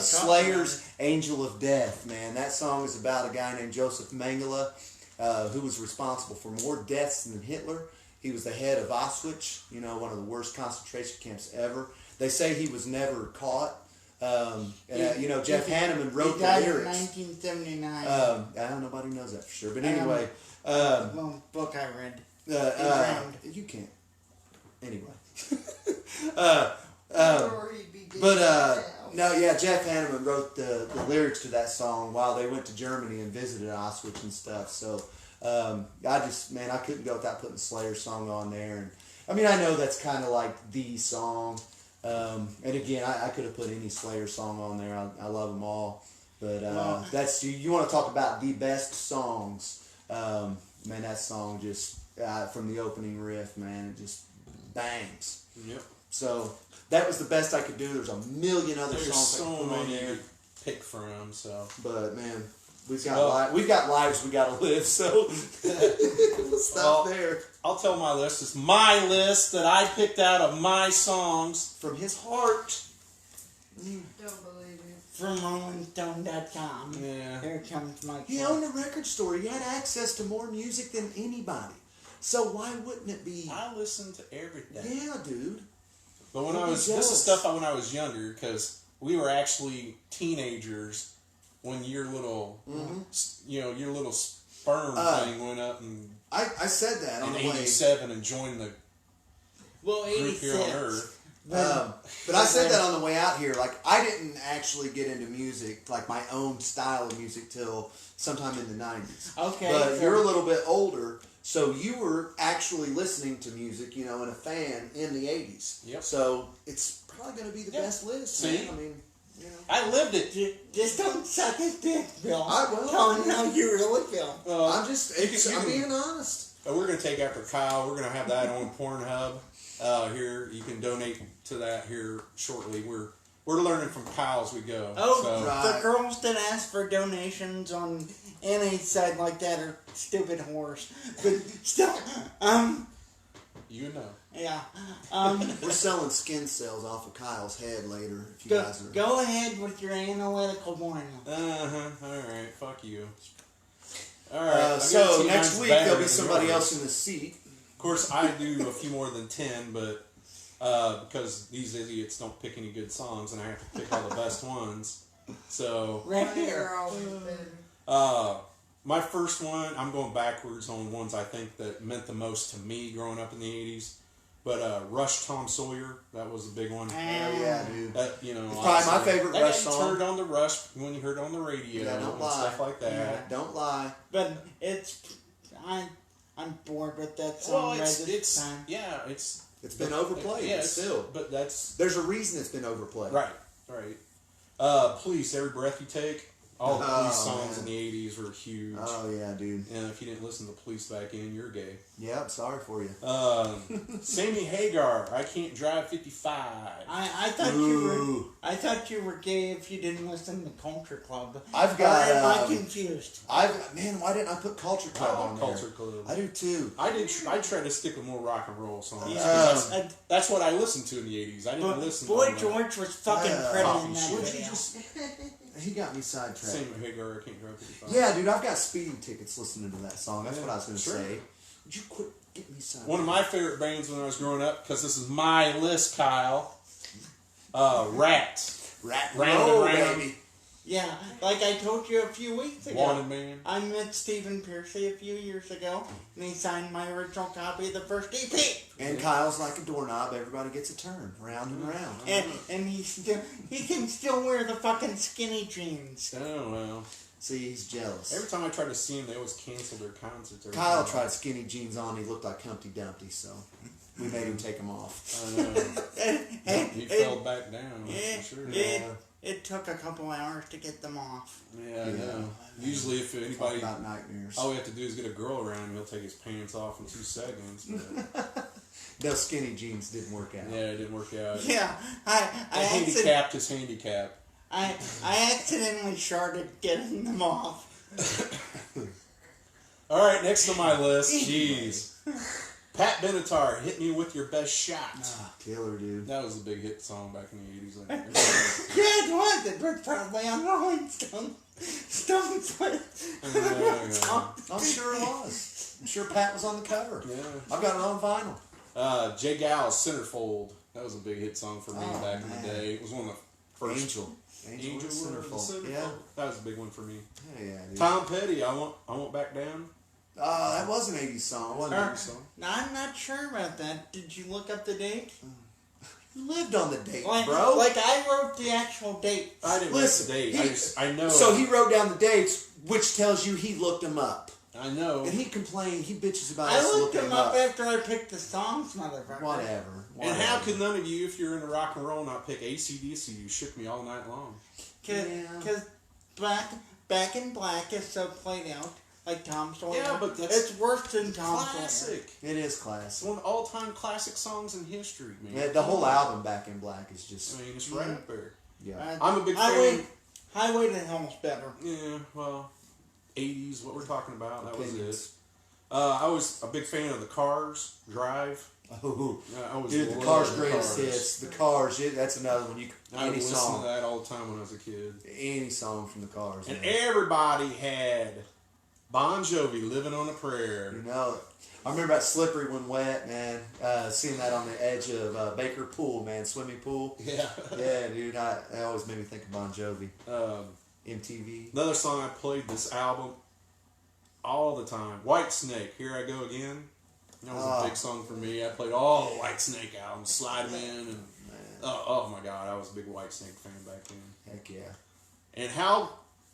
Slayer's "Angel of Death," man. That song is about a guy named Joseph Mengele, who was responsible for more deaths than Hitler. He was the head of Auschwitz, one of the worst concentration camps ever. They say he was never caught. Jeff Hanneman wrote He the died in lyrics. 1979. Nobody knows that for sure. But anyway, Well, book I read. you can't. Anyway. Or he'd be dead now. No, yeah, Jeff Hanneman wrote the lyrics to that song while they went to Germany and visited Auschwitz and stuff. So I couldn't go without putting the Slayer song on there. And I mean, I know that's kind of like the song. And again, I could have put any Slayer song on there. I love them all. But that's you want to talk about the best songs. Man, that song just from the opening riff, man, it just bangs. Yep. So that was the best I could do. There's a million other There's songs I so could put on many there. to pick from, so. But man, we've got lives we got to live. So we'll stop there. I'll tell my list. It's my list that I picked out of my songs. From his heart. Don't believe it. From RollingStone.com. Yeah. Here comes my. He owned a record store. He had access to more music than anybody. So why wouldn't it be? I listen to everything. Yeah, dude. But when Don't I be was, this jealous. is stuff when I was younger, because we were actually teenagers when your little, your little sperm thing went up I said that on in the way. '87 and joined the Well, group here on 86. Earth. But I said that on the way out here. Like, I didn't actually get into music, like my own style of music, till sometime in the 90s. Okay. But so- you're a little bit older, so you were actually listening to music, and a fan in the 80s. Yep. So it's probably going to be the best list, See? man. I mean, I lived it. Just don't suck his dick, Bill. I will. Tell him how you really feel. I'm just, I'm being honest. We're going to take after Kyle. We're going to have that on Pornhub here. You can donate to that here shortly. We're learning from Kyle as we go. Oh, so. Right. the girls that ask for donations on any site like that are stupid whores. But still, You know. yeah. We're selling skin cells off of Kyle's head later. If you guys are. Go ahead with your analytical one. Uh-huh. All right. Fuck you. All right. So next week there'll be somebody else in the seat. Of course, I do a few more than 10, but because these idiots don't pick any good songs, and I have to pick all the best ones. So, Right Mine here. are always better. my first one, I'm going backwards on ones I think that meant the most to me growing up in the 80s. But Rush Tom Sawyer, that was a big one. Oh yeah, dude. That, you know, It's probably my favorite that Rush gets song. heard on the Rush when you heard it on the radio Yeah, don't and lie. stuff like that. Yeah. Don't lie. But I'm bored with that Well, song by this time. It's been overplayed. Yeah, but still, but that's there's a reason it's been overplayed. right. Police, Every Breath You Take. All the Police songs in the 80s were huge. Oh yeah, dude. And if you didn't listen to Police back in, you're gay. Yeah, I'm sorry for you. Sammy Hagar, I Can't Drive 55. I thought Ooh. you were gay if you didn't listen to Culture Club. I've got. Or am I confused? Man, why didn't I put Culture Club I on like there? Culture Club. I do too. I try to stick with more rock and roll songs. That's That's what I listened to in the 80s. I didn't listen to Boy all that. George was fucking pretty in that would you video. just? He got me sidetracked. Sammy Hagar, I Can't Drive 55. Yeah, dude, I've got speeding tickets listening to that song. That's Yeah, what I was going to sure. say. Would you quit getting me sidetracked? One of my favorite bands when I was growing up, because this is my list, Kyle. Rat. Rat Round Roll, and Round. baby. Yeah, like I told you a few weeks ago. Wanted Man. I met Stephen Piercy a few years ago, and he signed my original copy of the first EP. And Kyle's like a doorknob. Everybody gets a turn, round and round. And he can still wear the fucking skinny jeans. Oh, well. See, he's jealous. Every time I try to see him, they always cancel their concerts. every Kyle time. tried skinny jeans on. He looked like Humpty Dumpty, so we made him take them off. I know. And He fell back down, it, for sure. it took a couple hours to get them off. Yeah, I know. Usually if Talk anybody... about nightmares. All we have to do is get a girl around him, he'll take his pants off in 2 seconds. But, Those skinny jeans didn't work out. yeah, it didn't work out. Yeah, I handicapped his handicap. I accidentally started getting them off. All right, next on my list, jeez. Pat Benatar, Hit Me With Your Best Shot. Ah, killer, dude. That was a big hit song back in the 80s. I think. Yeah, it was. It was probably on Rolling Stone. Stones with. I'm sure it was. I'm sure Pat was on the cover. Yeah. I've got it on vinyl. Jay Gal's Centerfold. That was a big hit song for me Oh, back in man. the day. It was one of the first. Angel Angel with Centerfold. Yeah. That was a big one for me. Yeah, dude. Tom Petty, I won't back down. That was an 80s song. Wasn't Or- a good song. Now, I'm not sure about that. Did you look up the date? You lived on the date, Like, bro. like I wrote the actual date. I didn't Listen, write the date. I know. So he wrote down the dates, which tells you he looked them up. I know. And he complained, he bitches about I us looked looking them up after I picked the songs, motherfucker. Whatever. And how could none of you, if you're into rock and roll, not pick AC/DC? You shook me all night long. Because Back in Black is so played out, like Tom Sawyer. Yeah, but that's it's worse than Tom Sawyer. Classic. It is It's classic. one of the all-time classic songs in history, man. Yeah, the whole album, Back in Black, is just... I mean, it's right up there. Yeah. I'm a big fan. Highway to Hell's better. Yeah, well, 80s, what we're talking about, that was Opinions. it. I was a big fan of the Cars, Drive. Oh, I was dude, the love Cars' the greatest Cars. hits. The Cars, that's another one. I would Any listen song. to that all the time when I was a kid. Any song from the Cars. And man. everybody had Bon Jovi, Living on a Prayer. You know, I remember that Slippery When Wet, man. Seeing that on the edge of Baker Pool, man. Swimming pool. Yeah. Yeah, dude. That always made me think of Bon Jovi. MTV. Another song I played this album all the time. White Snake, Here I Go Again. That was a big song for me. I played all the White Snake albums, Slide 'em In, and oh my God, I was a big White Snake fan back then. Heck yeah. And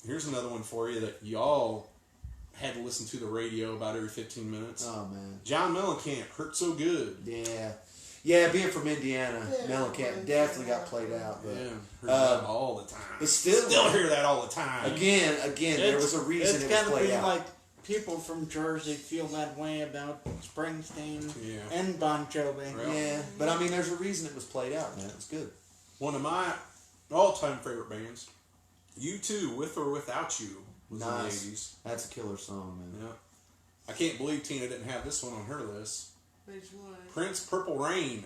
here's another one for you that y'all had to listen to the radio about every 15 minutes. Oh, man. John Mellencamp, Hurt So Good. Yeah. Yeah, being from Indiana, Mellencamp definitely got played out. But, Yeah, heard that all the time. but still hear that all the time. Again, there was a reason It's it was gotta played be out. like people from Jersey feel that way about Springsteen Yeah. and Bon Jovi. Right. Yeah, but I mean, there's a reason it was played out, man. It was good. One of my all-time favorite bands, U2, With or Without You, was Nice. in the 80s. That's a killer song, man. Yeah. I can't believe Tina didn't have this one on her list. Which one? Prince, Purple Rain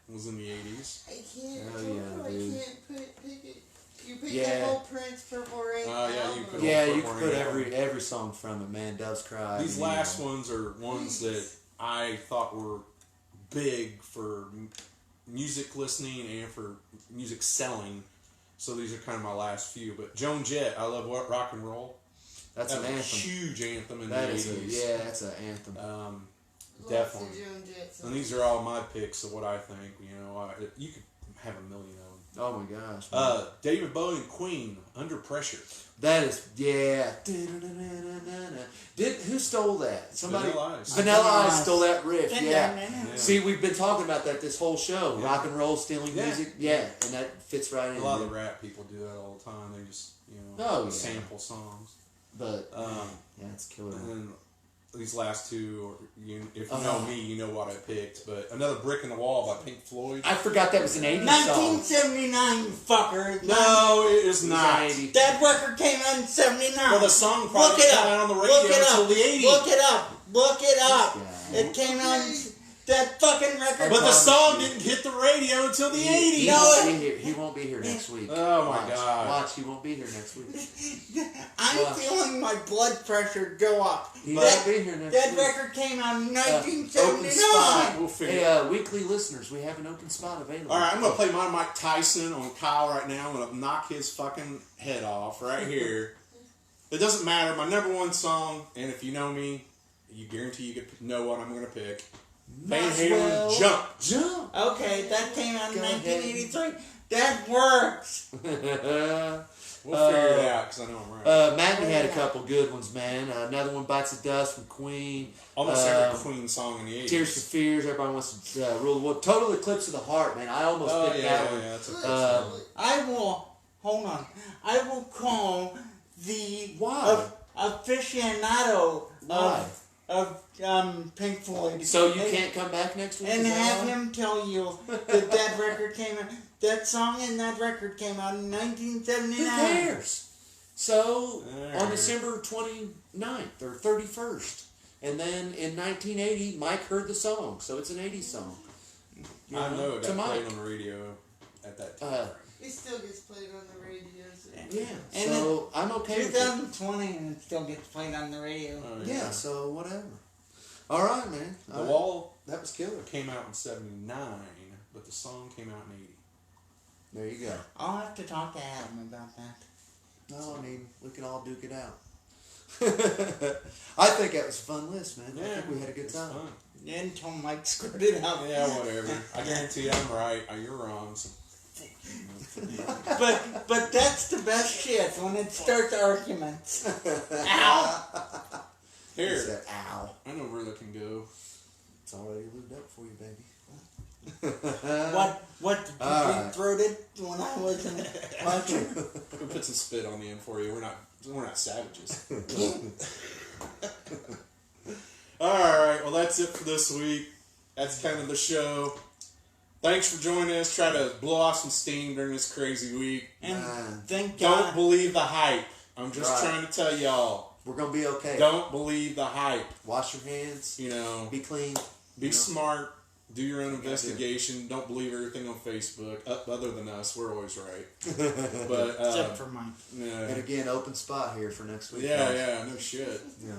was in the 80s. I can't. Hell yeah, I dude. can't pick it. You picked Yeah. the whole Prince Purple Rain Yeah, you album. could- Yeah, you Purple could put Rain. every song from it, man. Doves Cry. These you last know. ones are ones that I thought were big for music listening and for music selling. So these are kind of my last few. But Joan Jett, I love rock and roll. That's an anthem. A huge anthem in That the is 80s. that's an anthem. Definitely. And these are all my picks of what I think. You could have a million of them. Oh my gosh. David Bowie and Queen, Under Pressure. That is, yeah. Who stole that? Somebody. Vanilla Ice. Vanilla Ice stole that riff. Yeah. Yeah. See, we've been talking about that this whole show. Yeah. Rock and roll stealing Yeah. music. Yeah, and that fits right in. A lot of the rap people do that all the time. They just, sample songs. But yeah, it's killer. And then these last two, if you know me, you know what I picked. But Another Brick in the Wall by Pink Floyd. I forgot that was an 80s 1979, you fucker. No, it is not. That record came out in 79. Well, the song probably came out on the radio until the 80s. Look it up. Look it up. It came out that fucking record. But the song didn't hit the radio until the 80s. He won't be here next week. Oh my God. Watch, he won't be here next week. I'm feeling my blood pressure go up. He won't be here next That week. record came out in 1979. Open spot. We'll figure Hey, weekly listeners, we have an open spot available. All right, I'm going to play my Mike Tyson on Kyle right now. I'm going to knock his fucking head off right here. It doesn't matter. My number one song, and if you know me, you guarantee you could know what I'm going to pick. Van Halen, Jump. Okay, that came out in 1983. That works. We'll figure it out because I know I'm right. Maggie had a couple good ones, man. Another one, Bites the Dust from Queen. Almost every Queen song in the 80s. Tears for Fears. Everybody wants to rule the world. Total Eclipse of the Heart, man. I almost picked that one. Yeah, that's a I will call the aficionado of Pink Floyd. So you can't come back next week? And have him tell you that record came out. That song and that record came out in 1979. Who cares? So, on December 29th or 31st. And then in 1980, Mike heard the song. So it's an 80s song. I know it got Mike. played on the radio at that time. It still gets played on the radio. Yeah, And so I'm okay with it. 2020 and it still gets played on the radio. Oh, Yeah, so whatever. All right, man. The Wall, that was killer. Came out in 79, but the song came out in 80. There you go. I'll have to talk to Adam about that. No, I mean, we can all duke it out. I think that was a fun list, man. I think we had a good time. Fun. Yeah, until Mike screwed it up. Yeah, whatever. I guarantee you I'm right. You're wrong. So. But that's the best shit when it starts arguments. Ow! Here. Said, ow. I know where that can go. It's already lubed up for you, baby. What did you deep-throated when I wasn't watching? We'll put some spit on the end for you. We're not savages. Alright, well that's it for this week. That's kind of the show. Thanks for joining us. Try to blow off some steam during this crazy week. And thank Don't God. believe the hype. I'm just trying to tell y'all. We're going to be okay. Don't believe the hype. Wash your hands. Be clean. Be smart. Do your own investigation. Don't believe everything on Facebook. Other than us, we're always right. But except for mine. And again, open spot here for next week. Yeah, no shit. Yeah.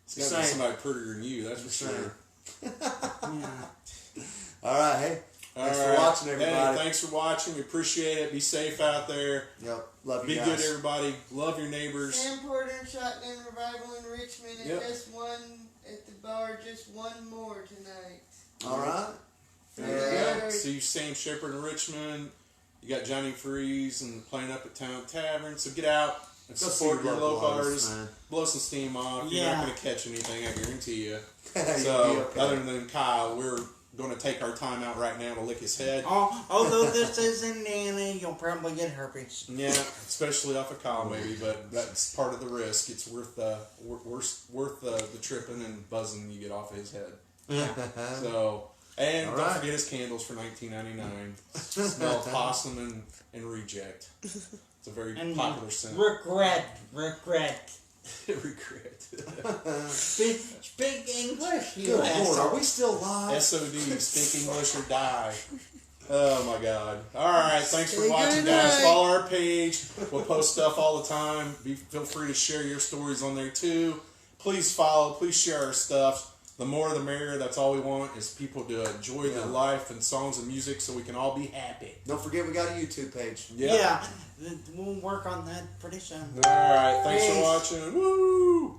It's got to be somebody prettier than you, that's for sure. All right, hey. Thanks for watching, everybody. Hey, thanks for watching. We appreciate it. Be safe out there. Yep. Love you guys. Be good, everybody. Love your neighbors. Sam Porter and Shotgun Revival in Richmond. And just one at the bar. Just one more tonight. All right. Yeah. See you, Sam Shepherd in Richmond. You got Johnny Freeze and playing up at Town Tavern. So get out and support your local artists. Blow some steam off. You're not going to catch anything, I guarantee you. So, other than Kyle, we're going to take our time out right now to lick his head. Although this is Indiana, you'll probably get herpes. Yeah, especially off of Kyle, maybe, but that's part of the risk. It's worth the tripping and buzzing you get off of his head. So, and don't forget his candles for $19.99. Smell possum and reject. It's a very popular scent. Regret. Regret. Speak English, you Good Lord, asshole. are we still live? SOD, speak English or die. Oh my God. Alright, thanks for watching, guys. Follow our page. We'll post stuff all the time. Feel free to share your stories on there too. Please follow, please share our stuff. The more the merrier. That's all we want is people to enjoy their life and songs and music so we can all be happy. Don't forget we got a YouTube page. Yeah. We'll work on that pretty soon. All right. Thanks Peace. for watching. Woo!